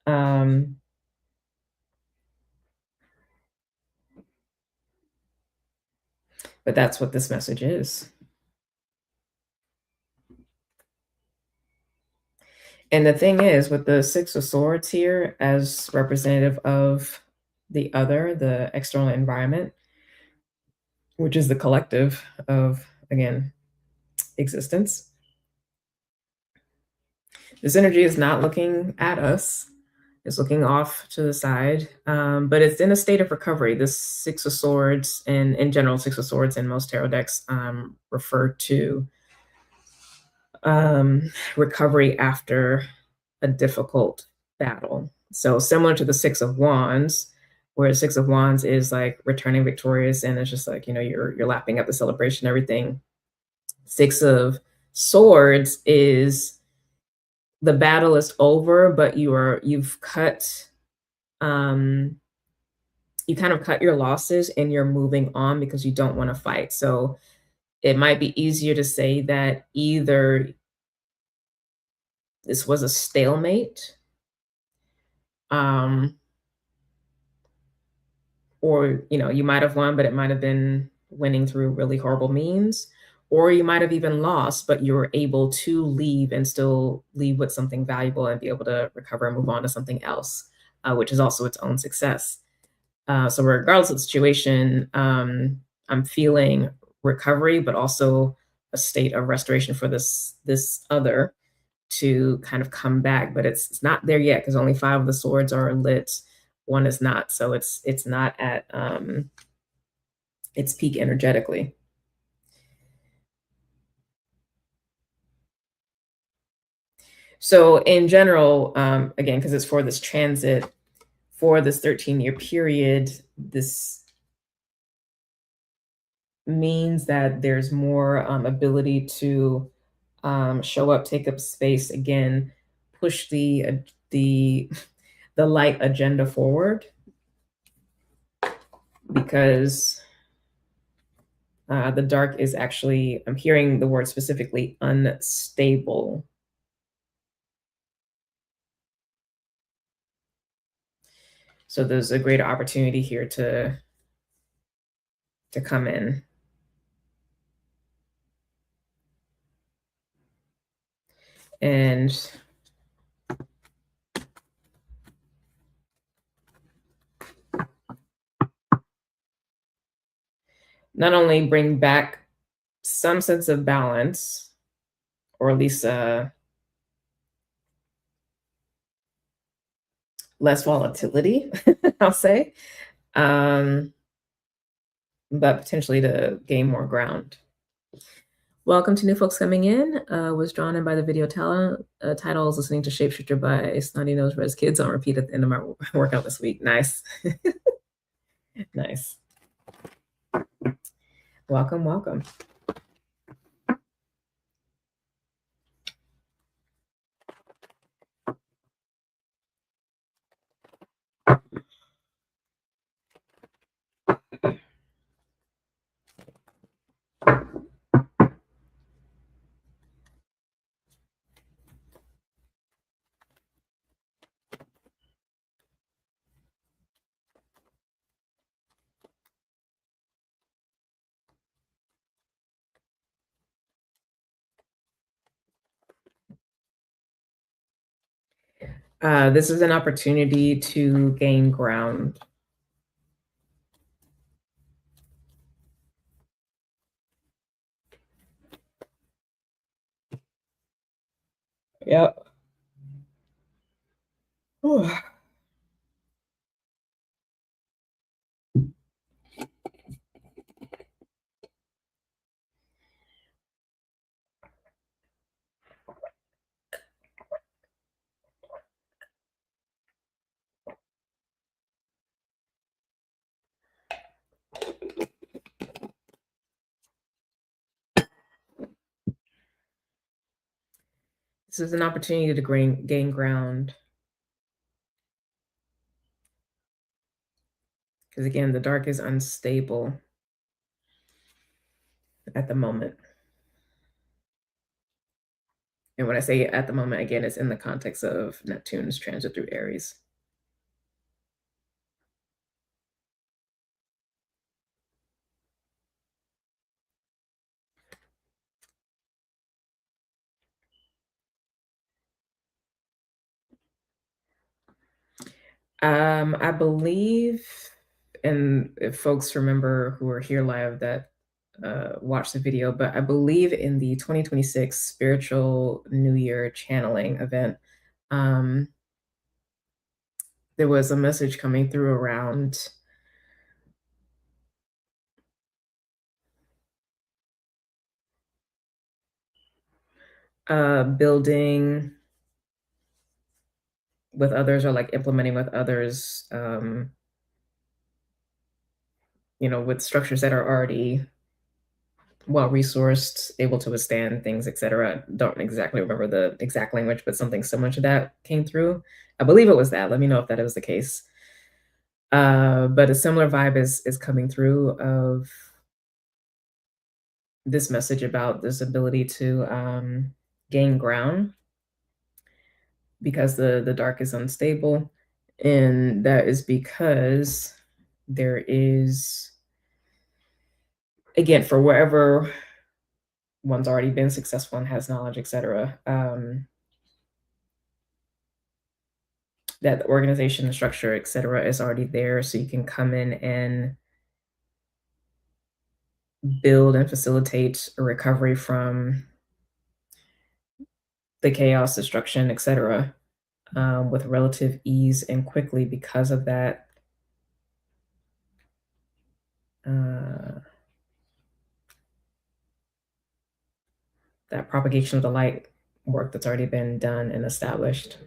Um, but that's what this message is. And the thing is, with the Six of Swords here as representative of the other, the external environment, which is the collective of, again, existence, this energy is not looking at us. It's looking off to the side, but it's in a state of recovery. This Six of Swords, and in general, Six of Swords in most tarot decks refer to recovery after a difficult battle. So similar to the Six of Wands, where Six of Wands is like returning victorious, and it's just like you're lapping up the celebration, everything. Six of Swords is the battle is over, but you've cut um you kind of cut your losses and you're moving on because you don't want to fight. So it might be easier to say that either this was a stalemate, um, or you might have won, but it might have been winning through really horrible means, or you might have even lost, but you were able to leave and still leave with something valuable and be able to recover and move on to something else, which is also its own success. So regardless of the situation, I'm feeling recovery, but also a state of restoration for this other to kind of come back. But it's not there yet because only 5 of the swords are lit. one is not. So it's not at its peak energetically. So in general, again, because it's for this transit, for this 13-year period, this means that there's more ability to show up, take up space again, push the the light agenda forward, because the dark is actually, I'm hearing the word specifically, unstable. So there's a great opportunity here to come in. And not only bring back some sense of balance, or at least less volatility, I'll say, but potentially to gain more ground. Welcome to new folks coming in. Was drawn in by the video titles, listening to Shapeshifter by Snotty Nose Res Kids on repeat at the end of my workout this week. Nice. Nice. Welcome, welcome. This is an opportunity to gain ground. Yep. Whew. This is an opportunity to gain ground. Because again, the dark is unstable at the moment. And when I say at the moment, again, it's in the context of Neptune's transit through Aries. I believe, and if folks remember who are here live that watched the video, but I believe in the 2026 Spiritual New Year Channeling event, there was a message coming through around building with others, or like implementing with others, with structures that are already well resourced, able to withstand things, etc. Don't exactly remember the exact language, but something similar to that came through. I believe it was that. Let me know if that was the case. But a similar vibe is coming through of this message about this ability to gain ground, because the dark is unstable, and that is because there is, again, for wherever one's already been successful and has knowledge, etc., that the organization, the structure, etc., is already there, so you can come in and build and facilitate a recovery from the chaos, destruction, etc., with relative ease and quickly because of that that propagation of the light work that's already been done and established.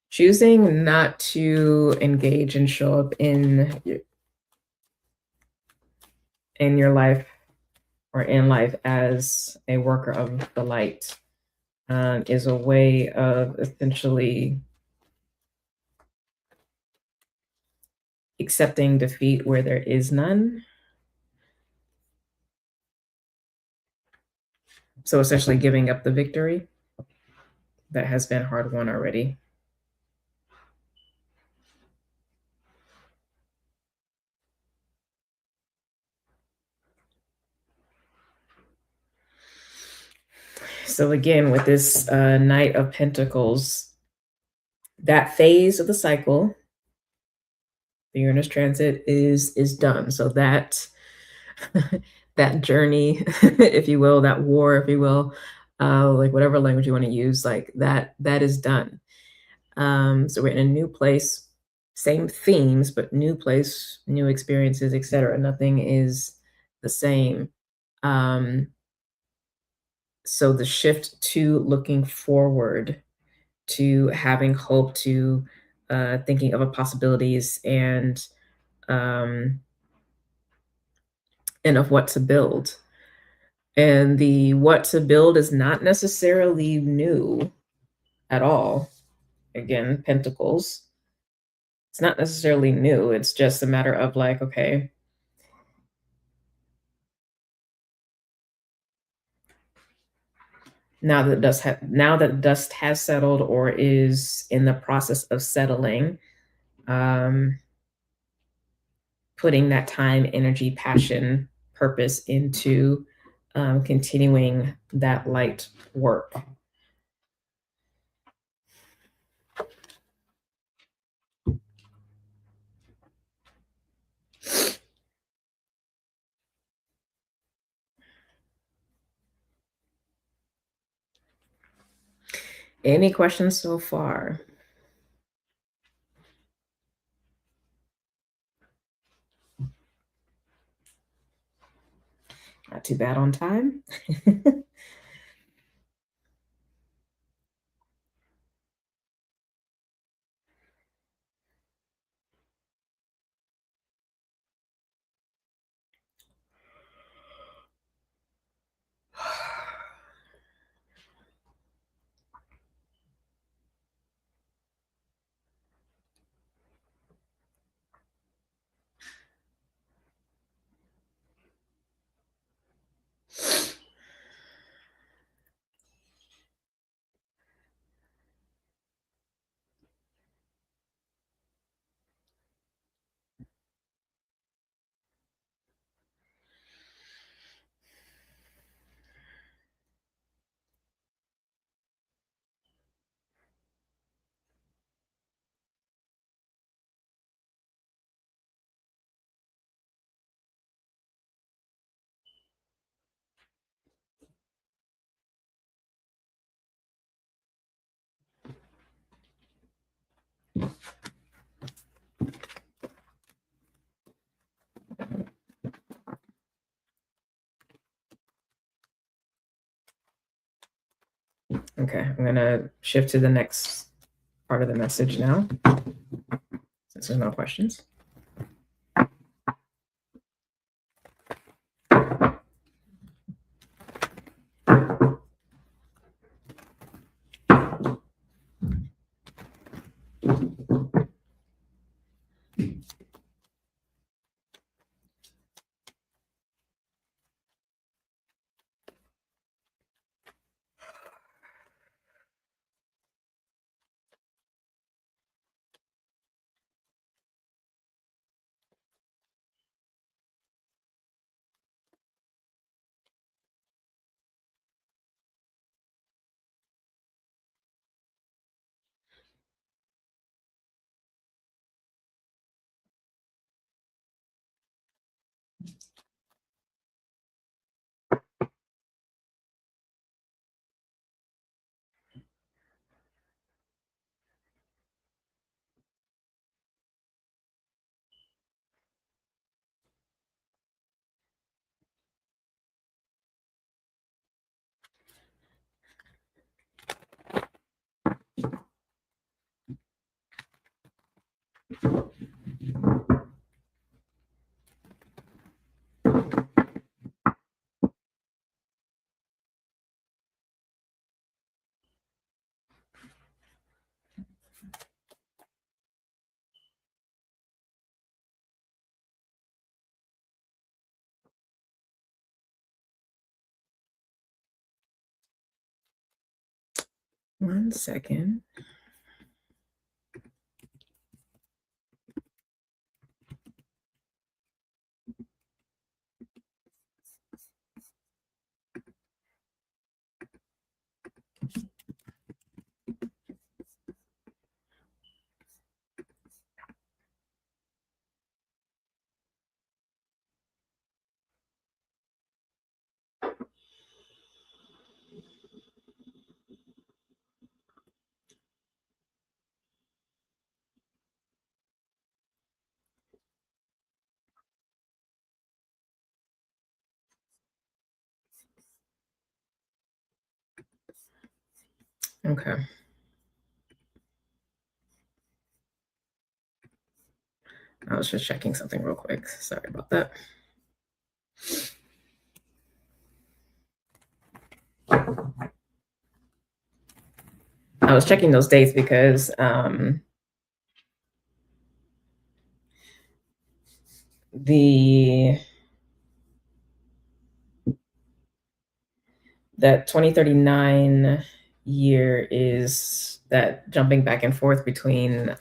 Choosing not to engage and show up in your life or in life as a worker of the light is a way of essentially accepting defeat where there is none. So essentially giving up the victory that has been hard won already. So again, with this Knight of Pentacles, that phase of the cycle, the Uranus transit is done. So that that journey, if you will, that war, if you will, like whatever language you want to use, like that is done. So we're in a new place, same themes, but new place, new experiences, etc. Nothing is the same. So the shift to looking forward, to having hope, to thinking of a possibilities um, and of what to build. And the what to build is not necessarily new at all. Again, Pentacles. It's not necessarily new. It's just a matter of like, okay, now that dust has settled or is in the process of settling, putting that time, energy, passion, purpose into continuing that light work. Any questions so far? Not too bad on time. Okay, I'm gonna shift to the next part of the message now, since there's no questions. 1 second. Okay. I was just checking something real quick. Sorry about that. I was checking those dates because that 2039 year is that jumping back and forth between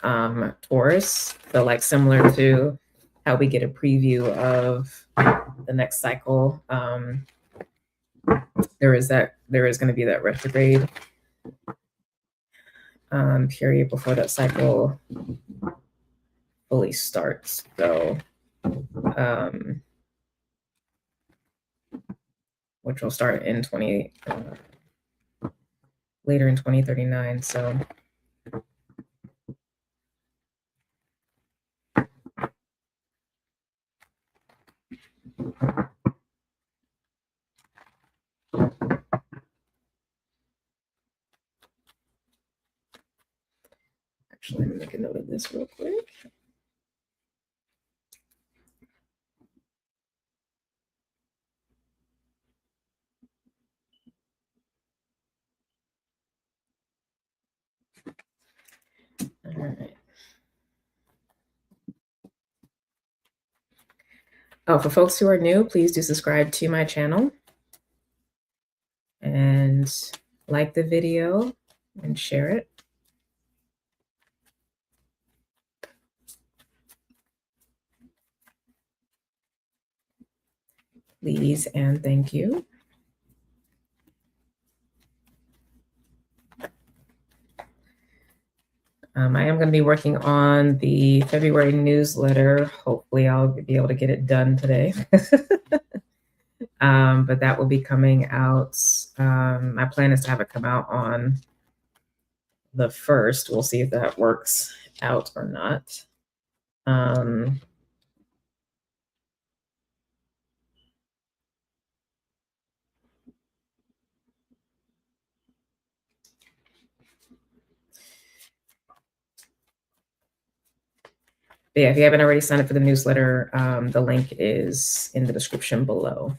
Taurus. So like similar to how we get a preview of the next cycle. There is going to be that retrograde period before that cycle fully starts. So which will start in later in 2039. So actually, let me make a note of this real quick. All right. Oh, for folks who are new, please do subscribe to my channel and like the video and share it. Please and thank you. I am going to be working on the February newsletter. Hopefully I'll be able to get it done today. But that will be coming out. My plan is to have it come out on the 1st. We'll see if that works out or not. But yeah, if you haven't already signed up for the newsletter, the link is in the description below.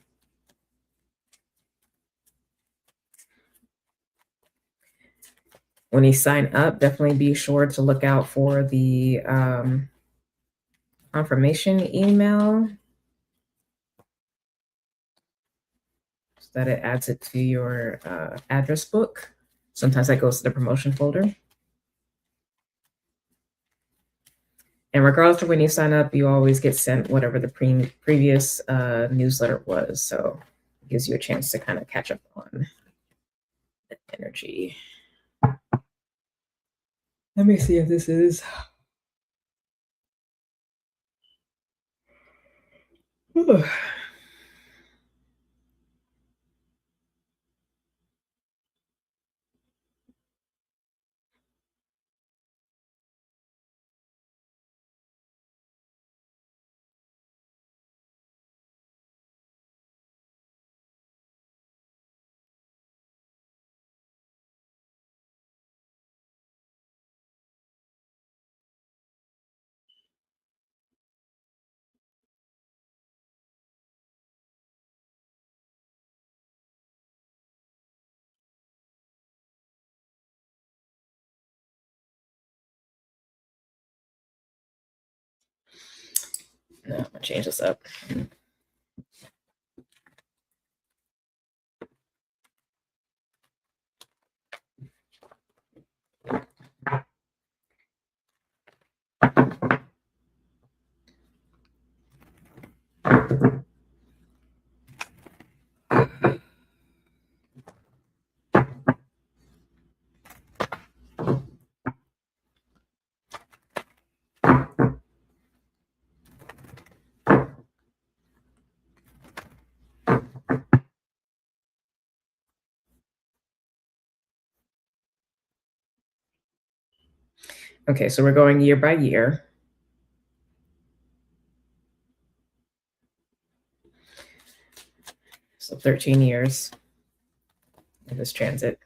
When you sign up, definitely be sure to look out for the confirmation email so that it adds it to your address book. Sometimes that goes to the promotion folder. And regardless of when you sign up, you always get sent whatever the previous newsletter was. So it gives you a chance to kind of catch up on the energy. Let me see if this is. No, I'm gonna change this up. Okay, so we're going year by year. So 13 years of this transit.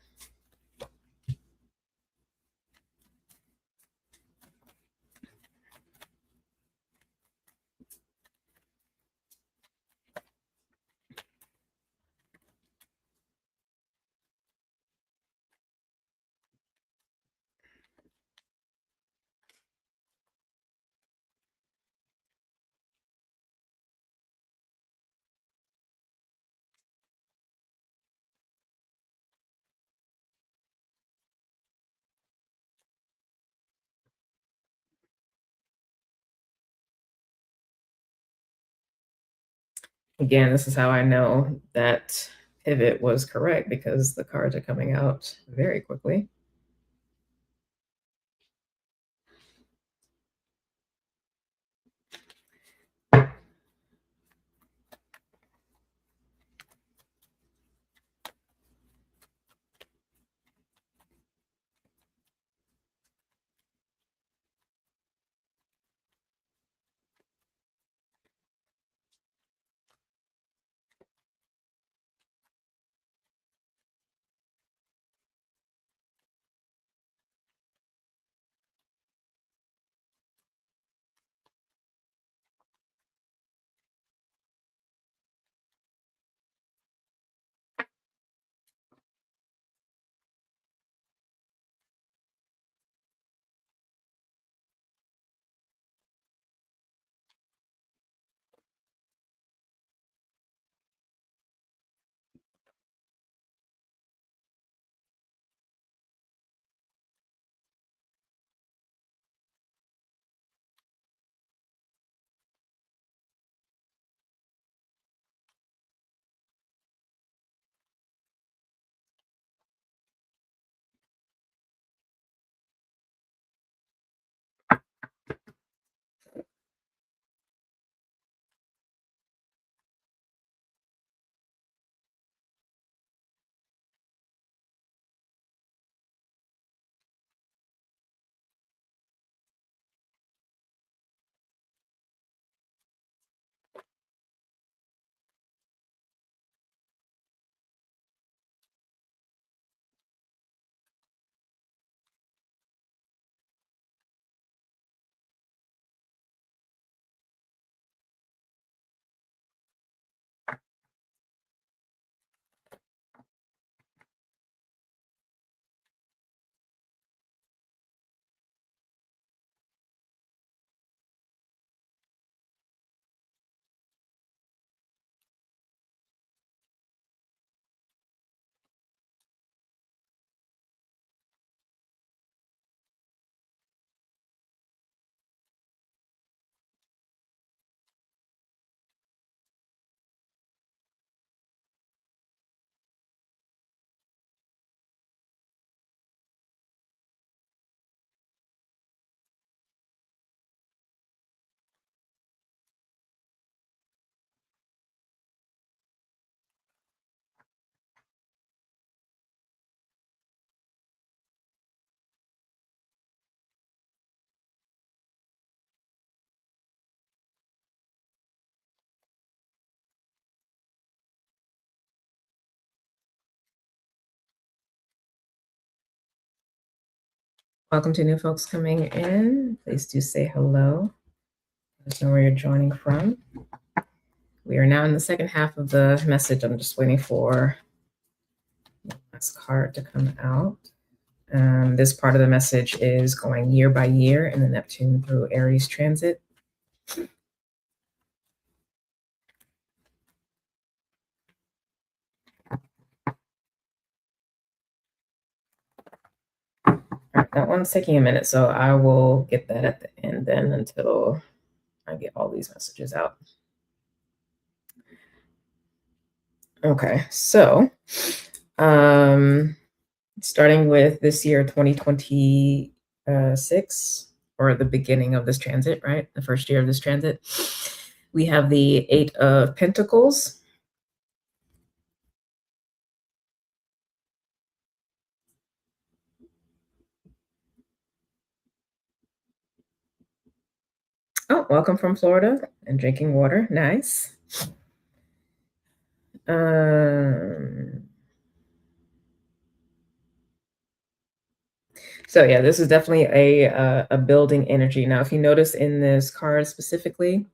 Again, this is how I know that pivot was correct, because the cards are coming out very quickly. Welcome to new folks coming in. Please do say hello. Let us know where you're joining from. We are now in the second half of the message. I'm just waiting for the last card to come out. This part of the message is going year by year in the Neptune through Aries transit. That one's taking a minute, so I will get that at the end then until I get all these messages out. Okay, so starting with this year, 2026, or the beginning of this transit, right? The first year of this transit, we have the Eight of Pentacles. Oh, welcome from Florida and drinking water. Nice. So yeah, this is definitely a building energy. Now, if you notice in this card specifically,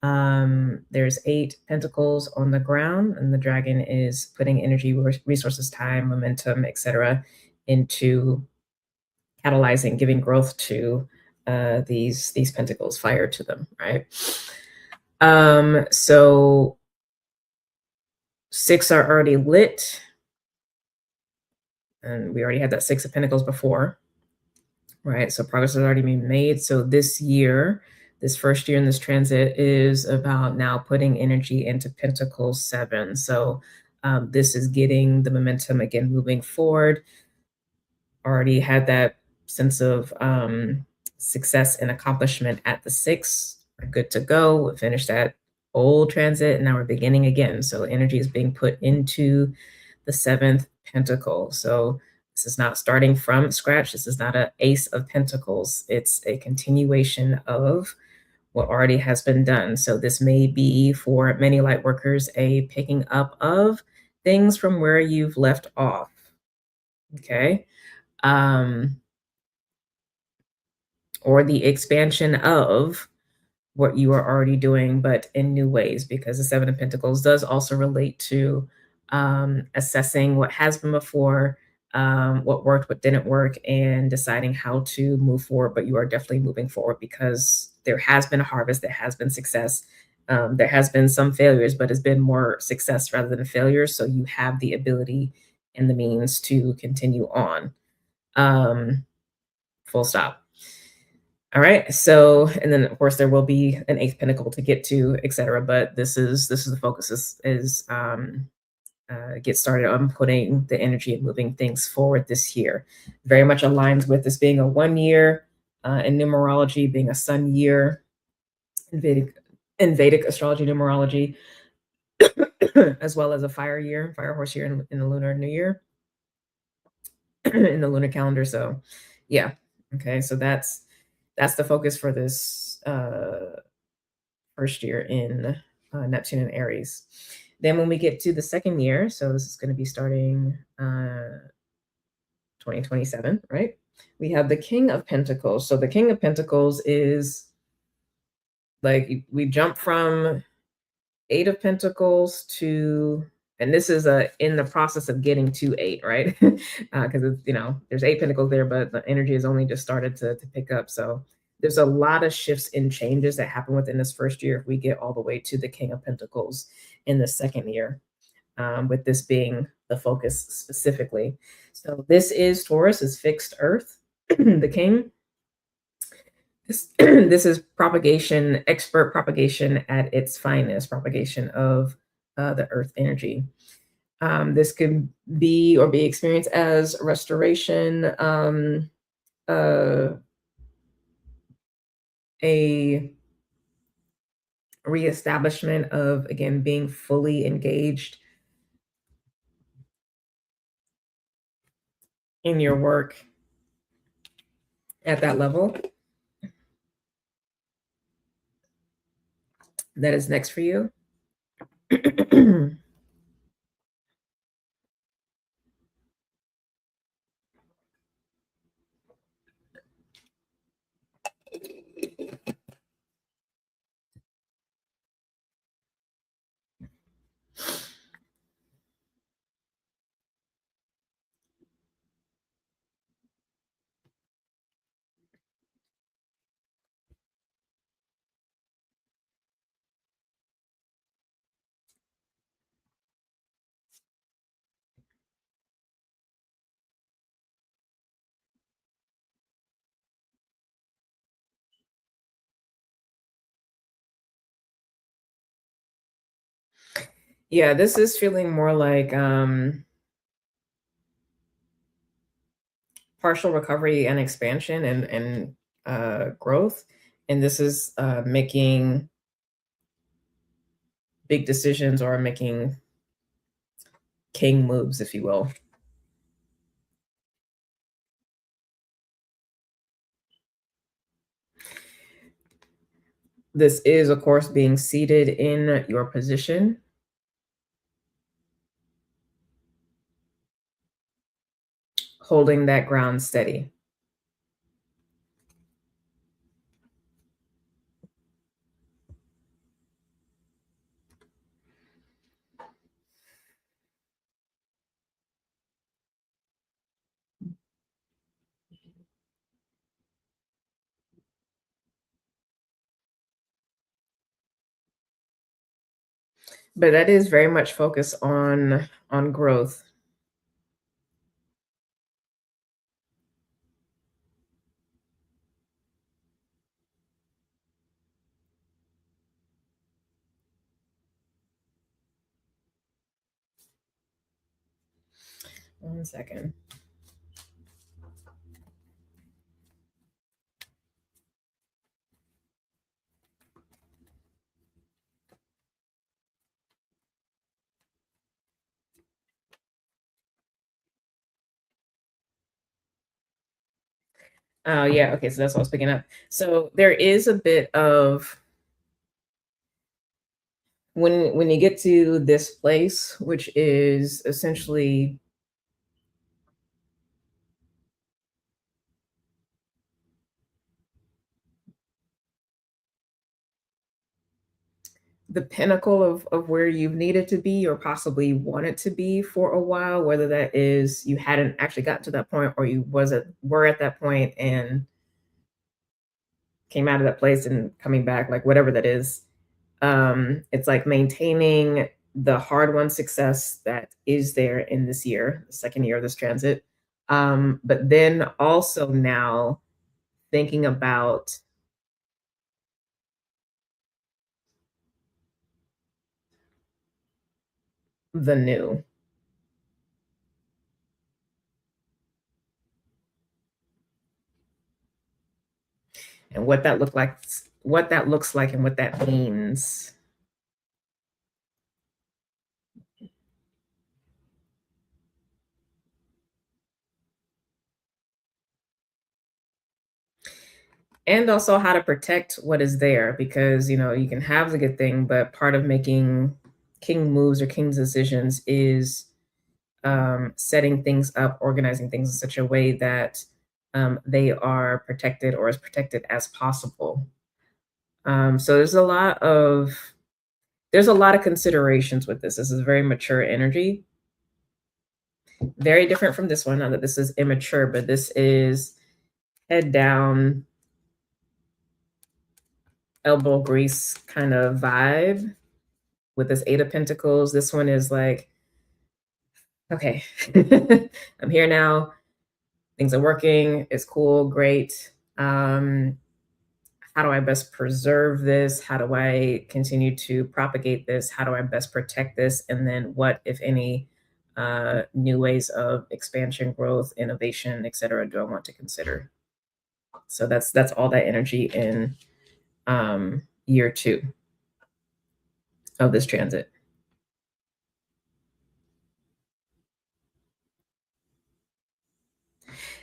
there's 8 pentacles on the ground, and the dragon is putting energy, resources, time, momentum, etc., into catalyzing, giving growth to these pentacles, fire to them, right? So 6 are already lit, and we already had that 6 of Pentacles before, right? So progress has already been made. So this year, this first year in this transit is about now putting energy into Pentacles 7. So this is getting the momentum again, moving forward. Already had that sense of success and accomplishment at the 6. We're good to go. We finished that old transit, and now we're beginning again. So energy is being put into the 7th pentacle. So this is not starting from scratch. This is not an Ace of Pentacles. It's a continuation of what already has been done. So this may be, for many light workers, a picking up of things from where you've left off. Okay. Or the expansion of what you are already doing, but in new ways, because the 7 of Pentacles does also relate to assessing what has been before, what worked, what didn't work, and deciding how to move forward. But you are definitely moving forward because there has been a harvest, there has been success. There has been some failures, but it's been more success rather than failures. So you have the ability and the means to continue on. Full stop. All right. So, and then of course there will be an 8th pentacle to get to, etc. But this is the focus is get started on putting the energy and moving things forward this year. Very much aligns with this being a 1 year in numerology, being a sun year in Vedic astrology numerology, as well as a fire year, fire horse year in the lunar new year, in the lunar calendar. So, yeah. Okay. So that's the focus for this first year in Neptune and Aries. Then when we get to the second year, so this is going to be starting 2027, right? We have the King of Pentacles. So the King of Pentacles is like we jump from 8 of Pentacles to, and this is in the process of getting to 8, right? Because it's, there's 8 Pentacles there, but the energy has only just started to pick up. So there's a lot of shifts and changes that happen within this first year if we get all the way to the King of Pentacles in the second year, with this being the focus specifically. So this is Taurus, is fixed earth, the king. This is propagation, expert propagation at its finest, propagation of the earth energy. This could be or be experienced as restoration, a reestablishment of, again, being fully engaged in your work at that level. That is next for you. Yeah, this is feeling more like partial recovery and expansion and growth. And this is making big decisions or making king moves, if you will. This is, of course, being seated in your position, holding that ground steady. But that is very much focused on growth. One second. Oh yeah, okay, so that's what I was picking up. So there is a bit of when you get to this place, which is essentially the pinnacle of where you've needed to be or possibly wanted to be for a while, whether that is you hadn't actually gotten to that point or you wasn't were at that point and came out of that place and coming back, like whatever that is. It's like maintaining the hard won success that is there in this year, the second year of this transit. But then also now thinking about the new and what that looks like and what that means. And also how to protect what is there because you can have the good thing, but part of making king moves or king's decisions is setting things up, organizing things in such a way that they are protected or as protected as possible. So there's a lot of considerations with this. This is very mature energy, very different from this one. Not that this is immature, but this is head down, elbow grease kind of vibe with this Eight of Pentacles. This one is like, okay, I'm here now. Things are working. It's cool, great. How do I best preserve this? How do I continue to propagate this? How do I best protect this? And then what, if any, new ways of expansion, growth, innovation, et cetera, do I want to consider? So that's all that energy in year 2 of this transit.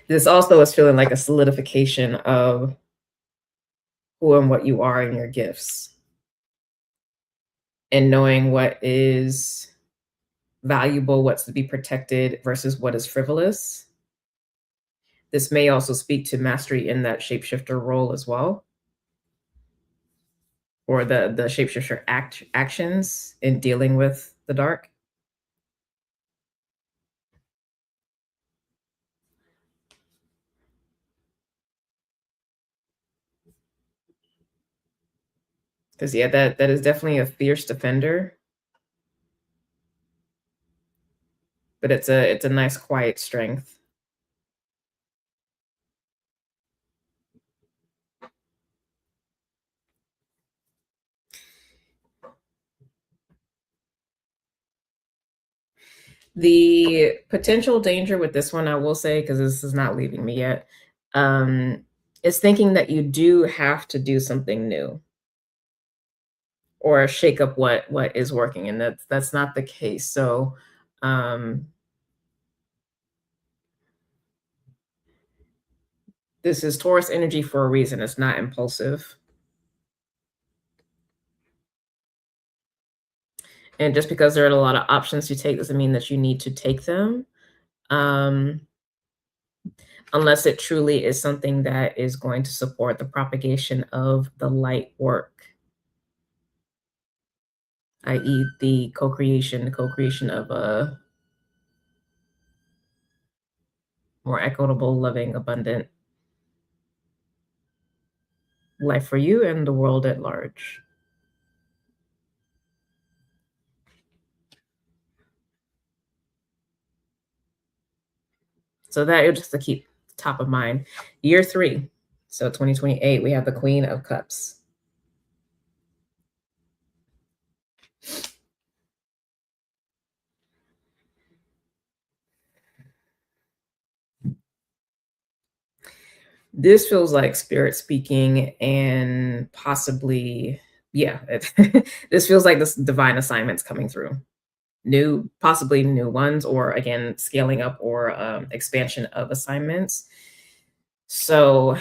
This also is feeling like a solidification of who and what you are and your gifts, and knowing what is valuable, what's to be protected versus what is frivolous. This may also speak to mastery in that shapeshifter role as well, or the shapeshifter actions in dealing with the dark. Because yeah, that is definitely a fierce defender, but it's a nice quiet strength. The potential danger with this one, I will say, because this is not leaving me yet, is thinking that you do have to do something new or shake up what is working, and that's not the case. So, um, this is Taurus energy for a reason. It's not impulsive. And just because there are a lot of options to take doesn't mean that you need to take them, um, unless it truly is something that is going to support the propagation of the light work, i.e., the co-creation of a more equitable, loving, abundant life for you and the world at large. So that just to keep top of mind. Year 3, so 2028, we have the Queen of Cups. This feels like spirit speaking and possibly, yeah, this feels like this divine assignments coming through. Possibly new ones, or again, scaling up or expansion of assignments. So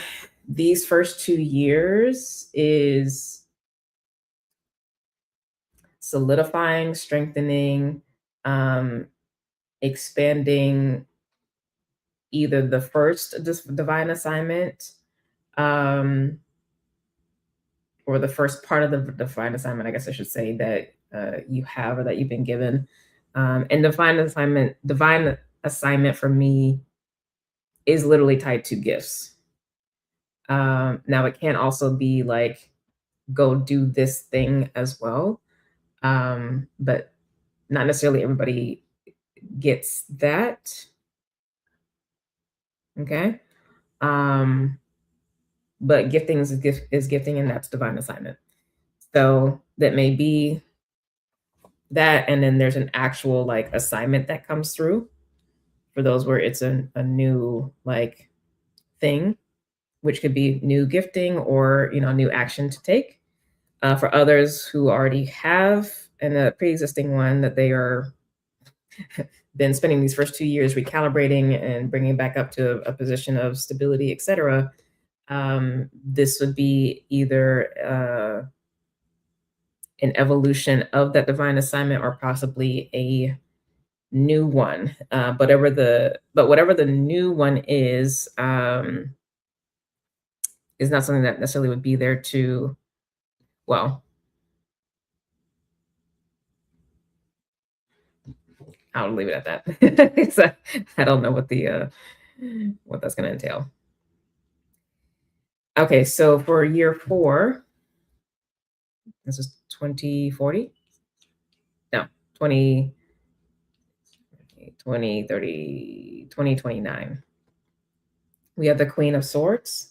these first 2 years is solidifying, strengthening, um, expanding either the first divine assignment, um, or the first part of the divine assignment, I guess I should say, that you have or that you've been given. And divine assignment for me is literally tied to gifts. Now it can also be like, go do this thing as well. But not necessarily everybody gets that. Okay. Um, but gifting is gifting, and that's divine assignment. So that may be that, and then there's an actual like assignment that comes through for those where it's a new like thing, which could be new gifting or new action to take. For others who already have a pre-existing one that they are been spending these first 2 years recalibrating and bringing back up to a position of stability, etc. This would be either an evolution of that divine assignment or possibly a new one. Whatever the new one is not something that necessarily would be there to, well, I'll leave it at that. So, I don't know what that's going to entail. Okay, so for year 4, this is 2040. No, 20, 2030, 2029. We have the Queen of Swords.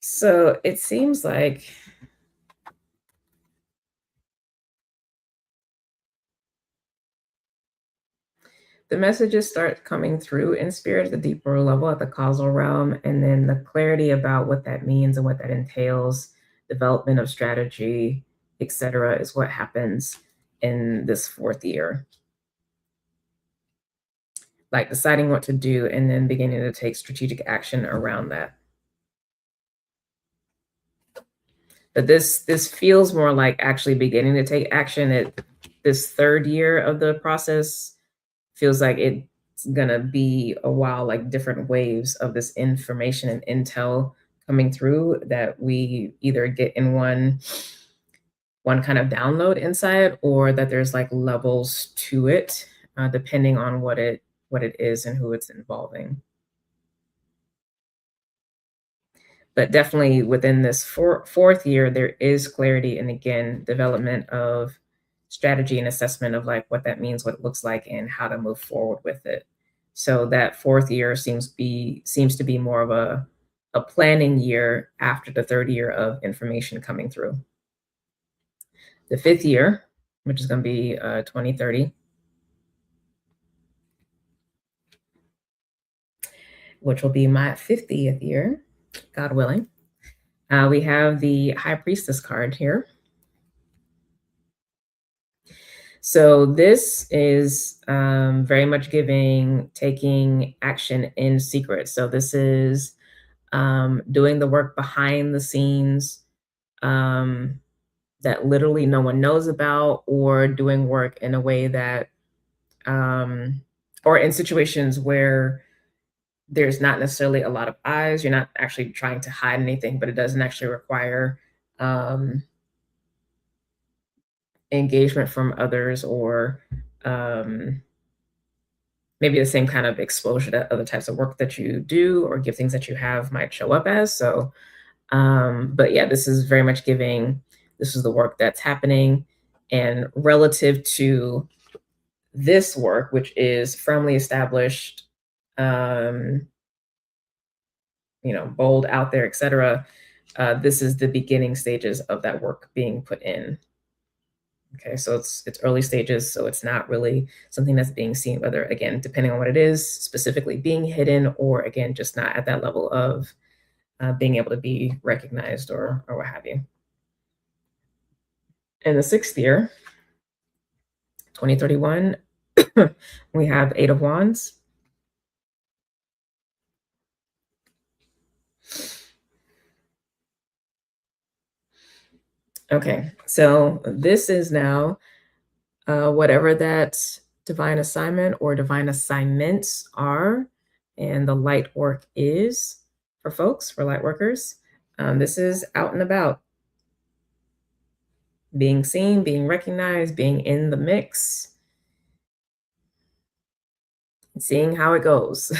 So it seems like the messages start coming through in spirit at the deeper level, at the causal realm, and then the clarity about what that means and what that entails, development of strategy, etc., is what happens in this fourth year. Like deciding what to do and then beginning to take strategic action around that. But this feels more like actually beginning to take action at this third year of the process. Feels like it's gonna be a while, like different waves of this information and intel coming through that we either get in one kind of download inside, or that there's like levels to it, depending on what it is and who it's involving. But definitely within this fourth year, there is clarity and again development of strategy and assessment of like what that means, what it looks like, and how to move forward with it. So that fourth year seems to be more of a planning year after the third year of information coming through. The fifth year, which is going to be 2030, which will be my 50th year, God willing. We have the High Priestess card here. So this is very much taking action in secret. So this is doing the work behind the scenes that literally no one knows about, or doing work in a way that, or in situations where there's not necessarily a lot of eyes. You're not actually trying to hide anything, but it doesn't actually require engagement from others, or maybe the same kind of exposure that other types of work that you do or give things that you have might show up as. So, but yeah, this is very much this is the work that's happening. And relative to this work, which is firmly established, bold, out there, etc., this is the beginning stages of that work being put in. Okay, so it's early stages, so it's not really something that's being seen, whether, again, depending on what it is, specifically being hidden, or again, just not at that level of being able to be recognized or what have you. In the sixth year, 2031, we have Eight of Wands. Okay, so this is now whatever that divine assignment or divine assignments are, and the light work is for folks, for light workers. This is out and about, being seen, being recognized, being in the mix, seeing how it goes.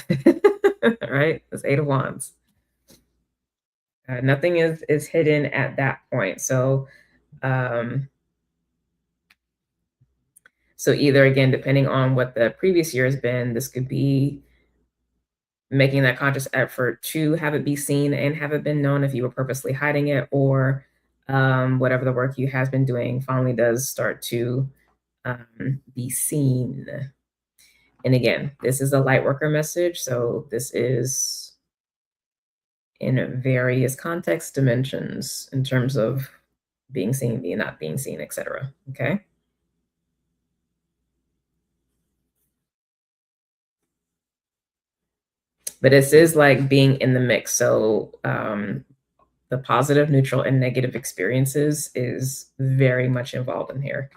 Right? That's Eight of Wands. Nothing is hidden at that point. So, so either, again, depending on what the previous year has been, this could be making that conscious effort to have it be seen and have it been known if you were purposely hiding it, or whatever the work you has been doing finally does start to be seen. And again, this is a light worker message, so this is in various context dimensions in terms of being seen, being not being seen, etc. Okay. But this is like being in the mix. So the positive, neutral, and negative experiences is very much involved in here.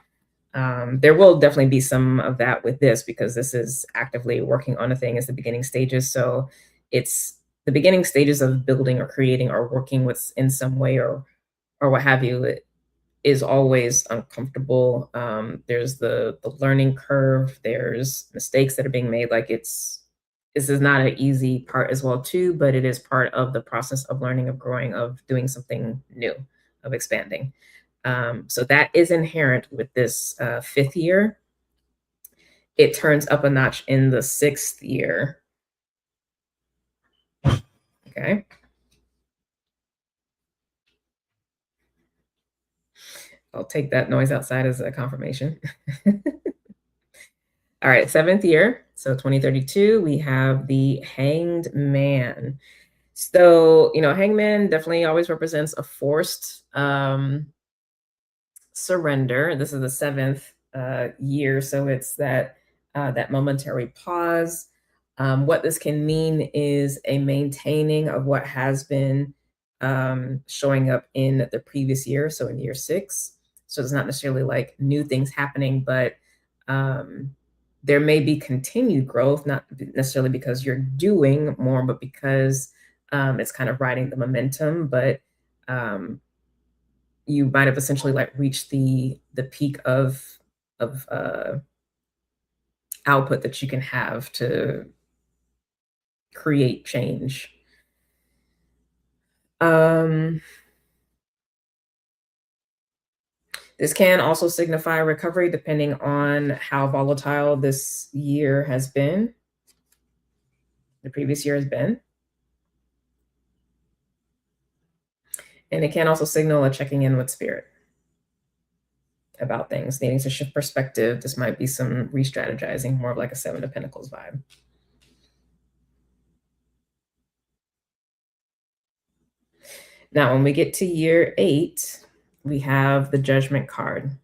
There will definitely be some of that with this, because this is actively working on a thing as the beginning stages. So it's the beginning stages of building or creating or working with in some way, or what have you. It is always uncomfortable. There's the learning curve. There's mistakes that are being made. Like this is not an easy part as well too, but it is part of the process of learning, of growing, of doing something new, of expanding. So that is inherent with this fifth year. It turns up a notch in the sixth year. Okay. I'll take that noise outside as a confirmation. All right, seventh year. So 2032, we have the Hanged Man. So, Hangman definitely always represents a forced surrender. This is the seventh year, so it's that momentary pause. What this can mean is a maintaining of what has been showing up in the previous year, so in year six. So it's not necessarily like new things happening, but um, there may be continued growth, not necessarily because you're doing more, but because it's kind of riding the momentum. But um, you might have essentially like reached the peak of output that you can have to create change. Um, this can also signify recovery depending on how volatile this year has been, the previous year has been. And it can also signal a checking in with spirit about things, needing to shift perspective. This might be some re strategizing, more of like a Seven of Pentacles vibe. Now, when we get to year 8, we have the Judgment card.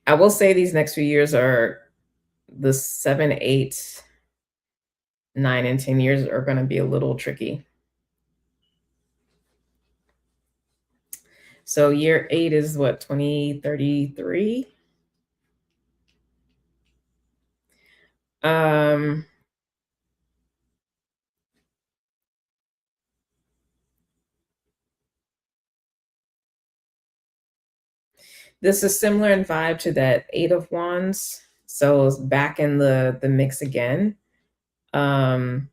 I will say these next few years are the 7, 8, 9, and 10 years are going to be a little tricky. So year 8 is what, 2033? This is similar in vibe to that 8 of Wands. So it's back in the mix again. But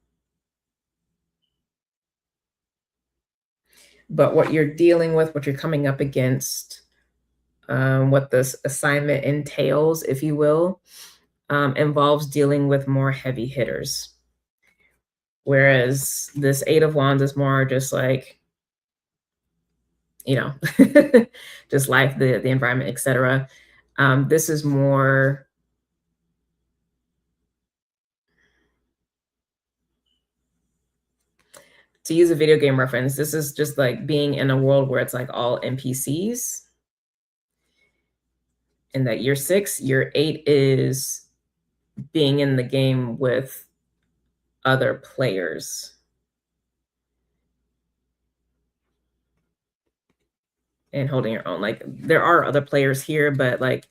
what you're dealing with, what you're coming up against, what this assignment entails, if you will, involves dealing with more heavy hitters. Whereas this 8 of Wands is more just like, you know, just life, the environment, etc. This is more, to use a video game reference, this is just like being in a world where it's like all NPCs. In that year 6, year 8 is being in the game with other players. And holding your own. Like there are other players here, but like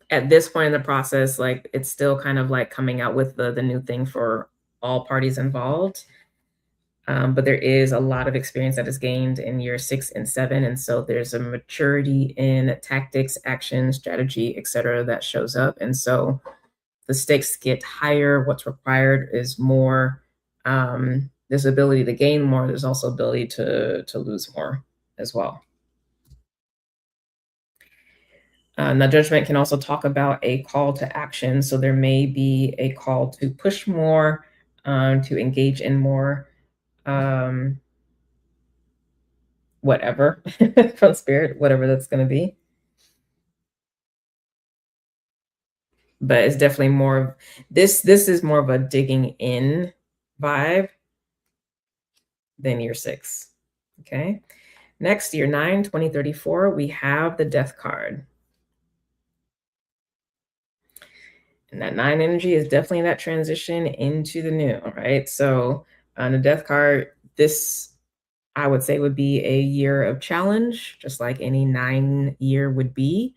at this point in the process, like it's still kind of like coming out with the new thing for all parties involved. But there is a lot of experience that is gained in year 6 and 7. And so there's a maturity in tactics, action, strategy, etc. that shows up. And so the stakes get higher. What's required is more. There's ability to gain more. There's also ability to lose more as well. Now, Judgment can also talk about a call to action. So there may be a call to push more, to engage in more, whatever from spirit, whatever that's going to be. But it's definitely more of this is more of a digging in vibe than year 6. Okay. Next, year 9, 2034, we have the Death card. And that 9 energy is definitely that transition into the new, right? So on the Death card, this I would say would be a year of challenge, just like any 9 year would be,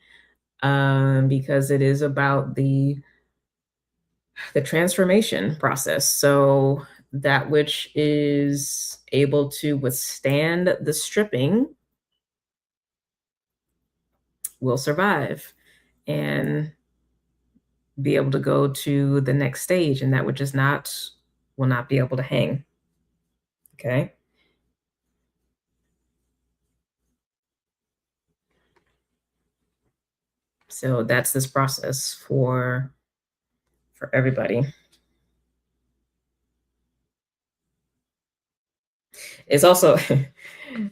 because it is about the transformation process. So that which is able to withstand the stripping will survive and be able to go to the next stage, and that which is not will not be able to hang. Okay. So that's this process for everybody. It's also,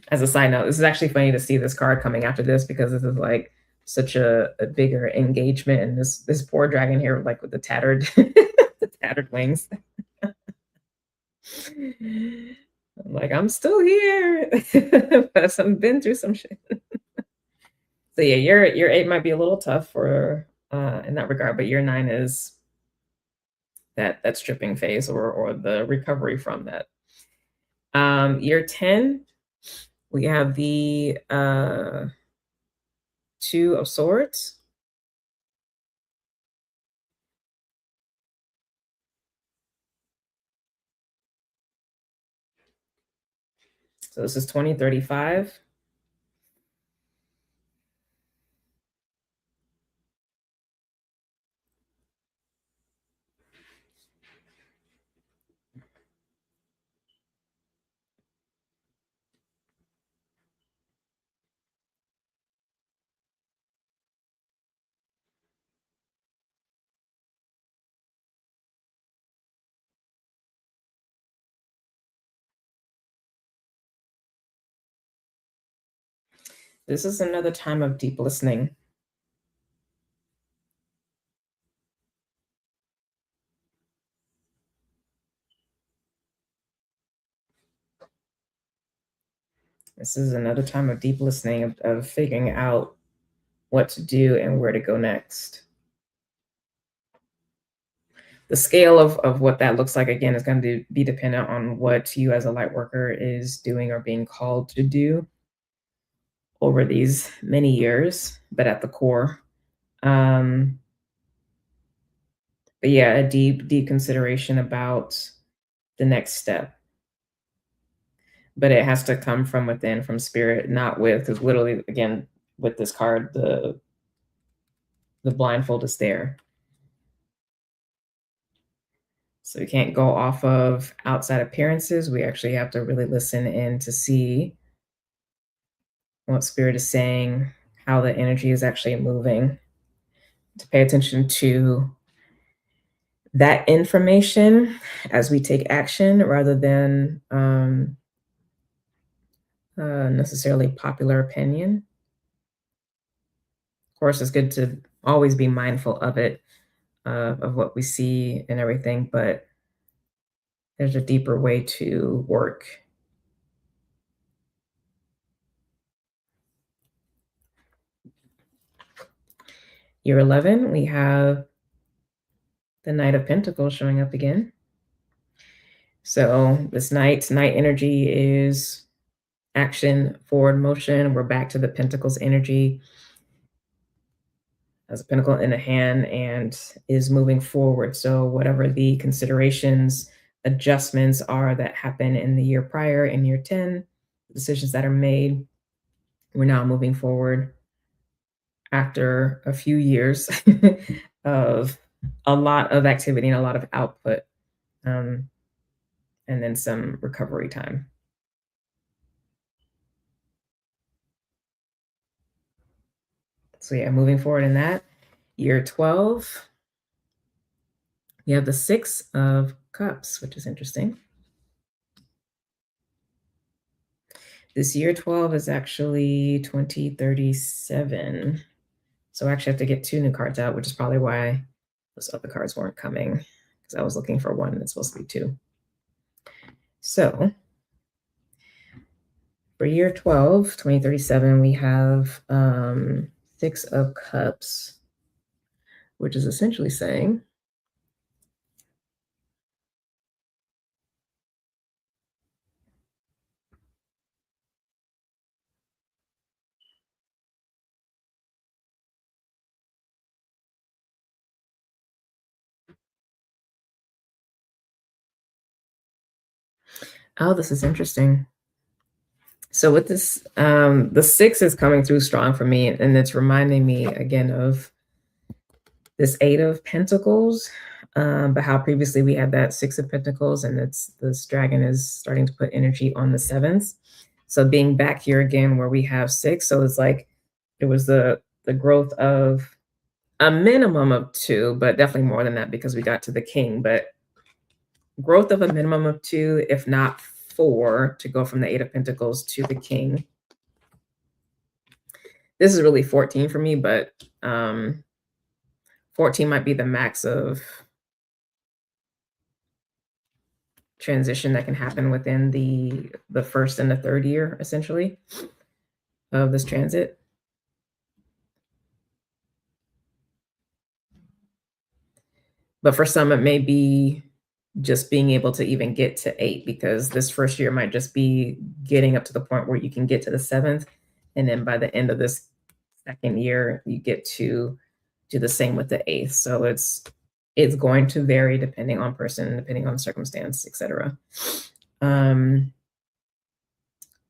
as a side note, this is actually funny to see this card coming after this because this is like such a bigger engagement. And this poor dragon here, like with the tattered the tattered wings. I'm like, I'm still here. But I've been through some shit. So yeah, your 8 might be a little tough for in that regard, but your 9 is that stripping phase or the recovery from that. Year 10, we have the 2 of Swords. So this is 2035. This is another time of deep listening. This is another time of deep listening, of figuring out what to do and where to go next. The scale of what that looks like, again, is going to be dependent on what you as a light worker is doing or being called to do over these many years, but at the core. But yeah, a deep consideration about the next step. But it has to come from within, from spirit, not with, because literally, again, with this card, the blindfold is there. So we can't go off of outside appearances. We actually have to really listen in to see what spirit is saying, how the energy is actually moving, to pay attention to that information as we take action rather than necessarily popular opinion. Of course, it's good to always be mindful of it, of what we see and everything, but there's a deeper way to work. Year 11, we have the Knight of Pentacles showing up again. So this night energy is action, forward motion. We're back to the Pentacles energy as a pentacle in a hand and is moving forward. So whatever the considerations, adjustments are that happen in the year prior, in year 10, decisions that are made, we're now moving forward after a few years of a lot of activity and a lot of output, and then some recovery time. So yeah, moving forward in that. Year 12, you have the 6 of Cups, which is interesting. This year 12 is actually 2037. So I actually have to get 2 new cards out, which is probably why those other cards weren't coming, because I was looking for 1 and it's supposed to be 2. So for year 12, 2037, we have 6 of Cups, which is essentially saying oh, this is interesting. So with this, the 6 is coming through strong for me, and it's reminding me again of this 8 of Pentacles, but how previously we had that 6 of Pentacles, and it's this dragon is starting to put energy on the 7s. So being back here again where we have 6, so it's like it was the growth of a minimum of 2, but definitely more than that because we got to the King, but growth of a minimum of 2, if not 4, to go from the 8 of Pentacles to the King. this is really 14 for me, but 14 might be the max of transition that can happen within the first and the third year, essentially, of this transit. But for some, it may be just being able to even get to 8, because this first year might just be getting up to the point where you can get to the 7th, and then by the end of this second year, you get to do the same with the 8th. So it's going to vary depending on person, depending on circumstance, etc.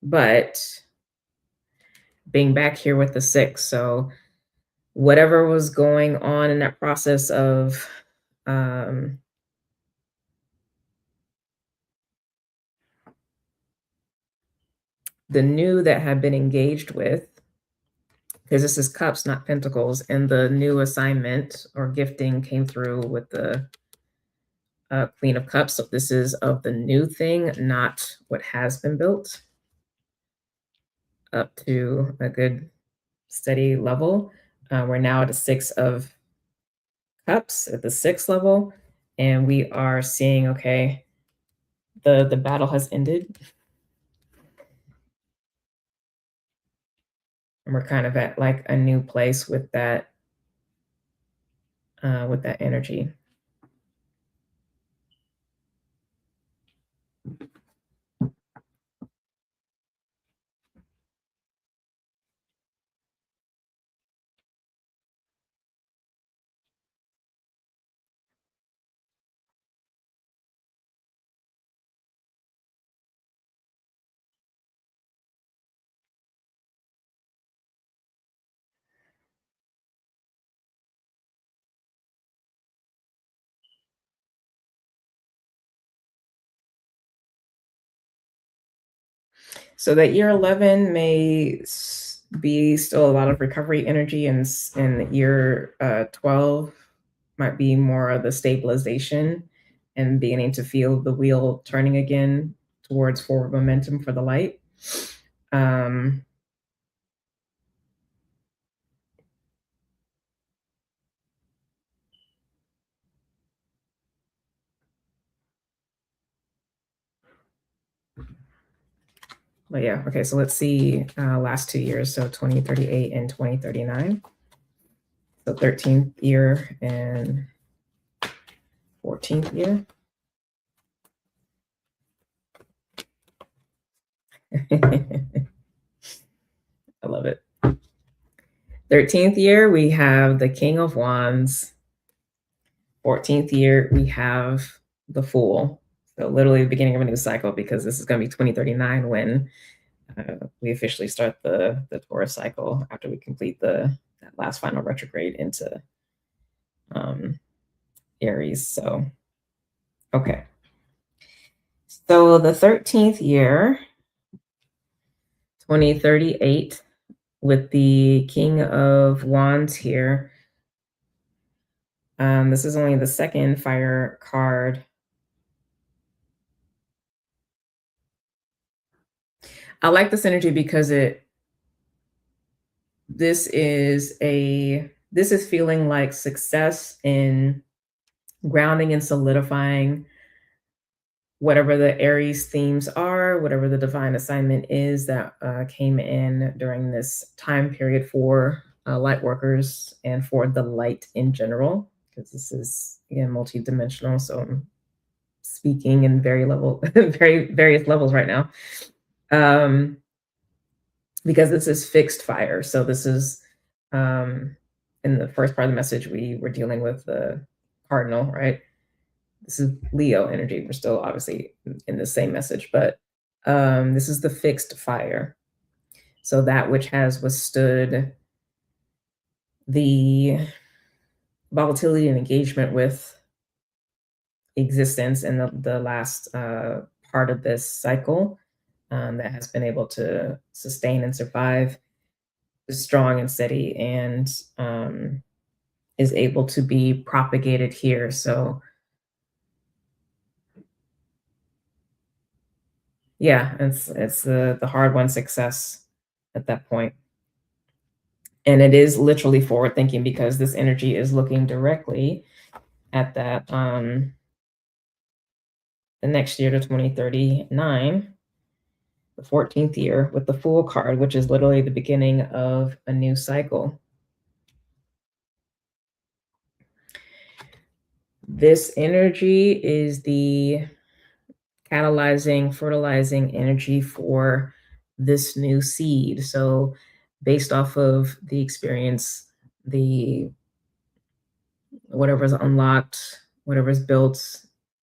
But being back here with the 6, so whatever was going on in that process of the new that had been engaged with, because this is cups, not pentacles, and the new assignment or gifting came through with the Queen of Cups. So this is of the new thing, not what has been built up to a good steady level. We're now at a 6 of Cups at the 6th level, and we are seeing, okay, the battle has ended, and we're kind of at like a new place with that energy. So that year 11 may be still a lot of recovery energy, and year 12 might be more of the stabilization and beginning to feel the wheel turning again towards forward momentum for the light. But yeah, okay, so let's see last 2 years, so 2038 and 2039. So 13th year and 14th year. I love it. 13th year, we have the King of Wands. 14th year, we have the Fool. So literally the beginning of a new cycle, because this is going to be 2039 when we officially start the Taurus cycle after we complete that last final retrograde into Aries. So, okay. So the 13th year, 2038, with the King of Wands here. This is only the second fire card. I like this energy because this is feeling like success in grounding and solidifying whatever the Aries themes are, whatever the divine assignment is that came in during this time period for Lightworkers and for the light in general, because this is, again, multidimensional. So I'm speaking in very various levels right now. Because this is fixed fire. So this is, in the first part of the message, we were dealing with the cardinal, right? This is Leo energy. We're still obviously in the same message, but this is the fixed fire. So that which has withstood the volatility and engagement with existence in the last part of this cycle, that has been able to sustain and survive, is strong and steady, and is able to be propagated here. So yeah, it's the hard won success at that point. And it is literally forward thinking because this energy is looking directly at that the next year to 2039, the 14th year, with the Fool card, which is literally the beginning of a new cycle. This energy is the catalyzing, fertilizing energy for this new seed. So based off of the experience, the whatever's unlocked, whatever's built,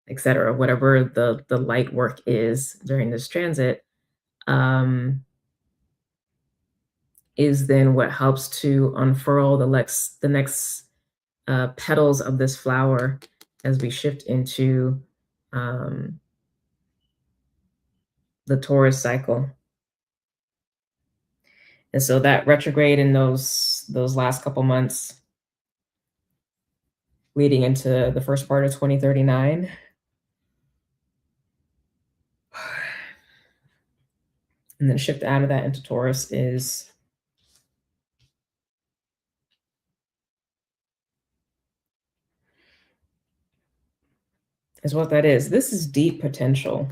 etc., whatever the light work is during this transit, is then what helps to unfurl the next petals of this flower as we shift into the Taurus cycle. And so that retrograde in those last couple months leading into the first part of 2039, and then shift out of that into Taurus is what that is. This is deep potential.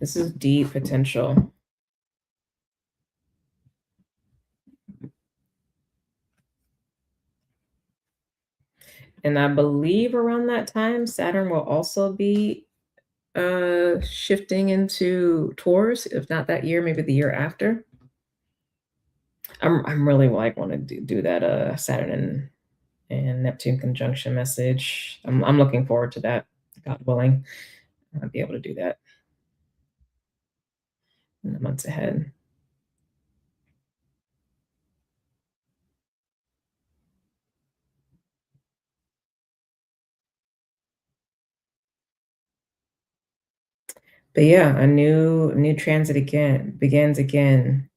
This is deep potential. And I believe around that time, Saturn will also be shifting into Taurus, if not that year, maybe the year after. I'm really like want to do that Saturn and Neptune conjunction message. I'm looking forward to that, God willing. I'll be able to do that in the months ahead. But yeah, a new transit again begins again.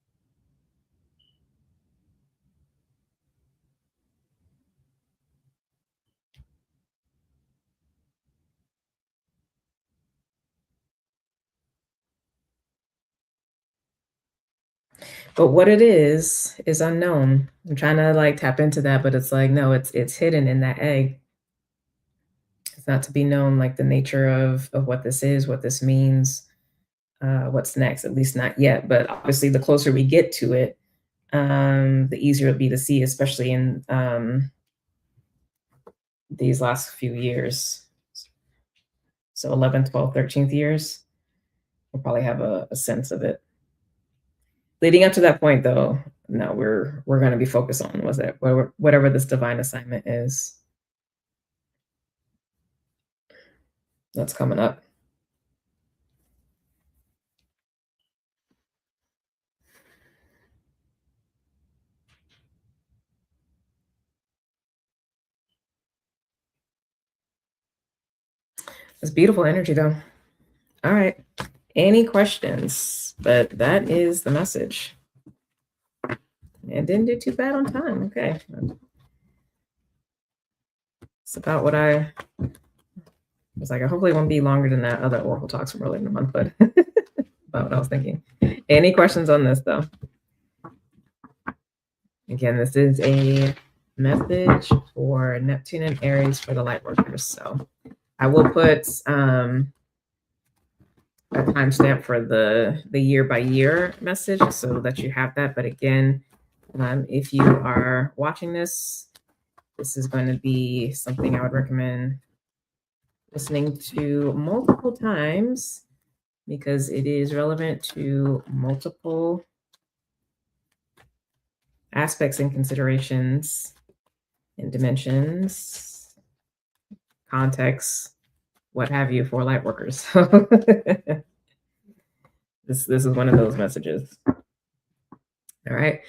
But what it is unknown. I'm trying to like tap into that, but it's like no, it's hidden in that egg. It's not to be known, like the nature of what this is, what this means, what's next. At least not yet. But obviously, the closer we get to it, the easier it'll be to see, especially in these last few years. So 11th, 12th, 13th years, we'll probably have a sense of it. Leading up to that point, though, no, we're going to be focused on whatever this divine assignment is that's coming up. It's beautiful energy, though. All right. Any questions? But that is the message. And didn't do too bad on time. Okay. It's about what I was like. I hopefully it won't be longer than that other Oracle talks from earlier in the month, but about what I was thinking. Any questions on this, though? Again, this is a message for Neptune and Aries for the Lightworkers. So I will put a timestamp for the year by year message so that you have that. But again, if you are watching this, this is going to be something I would recommend listening to multiple times because it is relevant to multiple aspects and considerations and dimensions, contexts, what have you, for light workers. This is one of those messages. All right.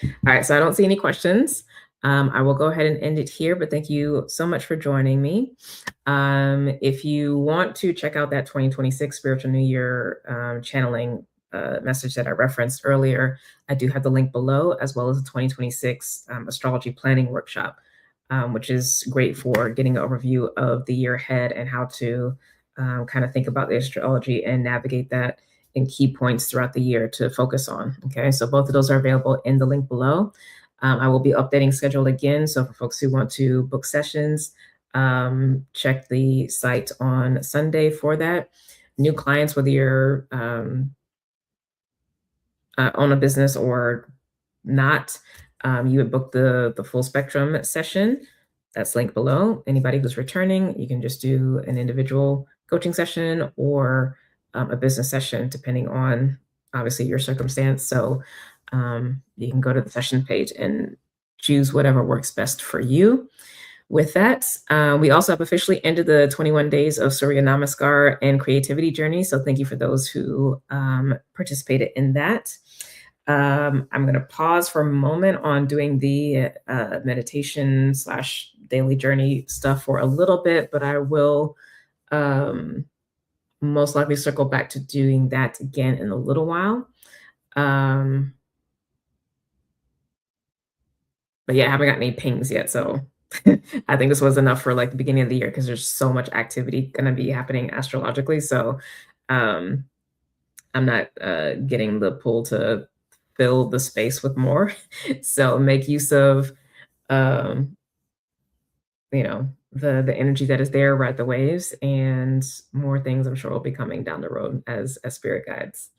So I don't see any questions. I will go ahead and end it here, but thank you so much for joining me. If you want to check out that 2026 Spiritual New Year channeling message that I referenced earlier, I do have the link below, as well as the 2026 astrology planning workshop, which is great for getting an overview of the year ahead and how to kind of think about the astrology and navigate that and key points throughout the year to focus on. Okay, so both of those are available in the link below. I will be updating schedule again. So for folks who want to book sessions, check the site on Sunday for that. New clients, whether you're own a business or not, you would book the full spectrum session. That's linked below. Anybody who's returning, you can just do an individual coaching session or a business session, depending on obviously your circumstance. So you can go to the session page and choose whatever works best for you. With that, we also have officially ended the 21 days of Surya Namaskar and creativity journey. So thank you for those who participated in that. I'm going to pause for a moment on doing the meditation / daily journey stuff for a little bit, but I will most likely circle back to doing that again in a little while. But yeah, I haven't got any pings yet, so I think this was enough for like the beginning of the year because there's so much activity going to be happening astrologically. So um, I'm not getting the pull to fill the space with more. So make use of um, the energy that is there, ride the waves, and more things I'm sure will be coming down the road as spirit guides.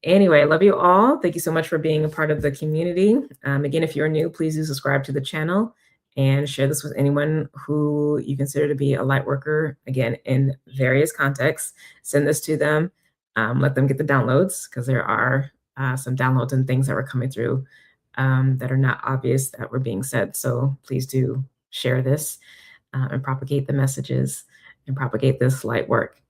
Anyway, I love you all. Thank you so much for being a part of the community. Again, if you're new, please do subscribe to the channel and share this with anyone who you consider to be a light worker, again, in various contexts. Send this to them. Let them get the downloads because there are some downloads and things that were coming through that are not obvious that were being said. So please do share this and propagate the messages and propagate this light work.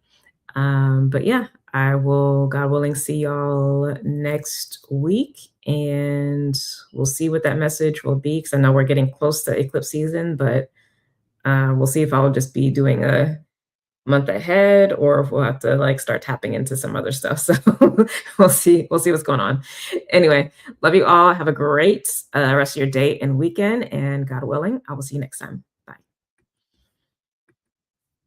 But yeah, I will, God willing, see y'all next week, and we'll see what that message will be, because I know we're getting close to eclipse season, but we'll see if I'll just be doing a month ahead or if we'll have to like start tapping into some other stuff. So we'll see what's going on. Anyway, love you all. Have a great rest of your day and weekend, and God willing, I will see you next time.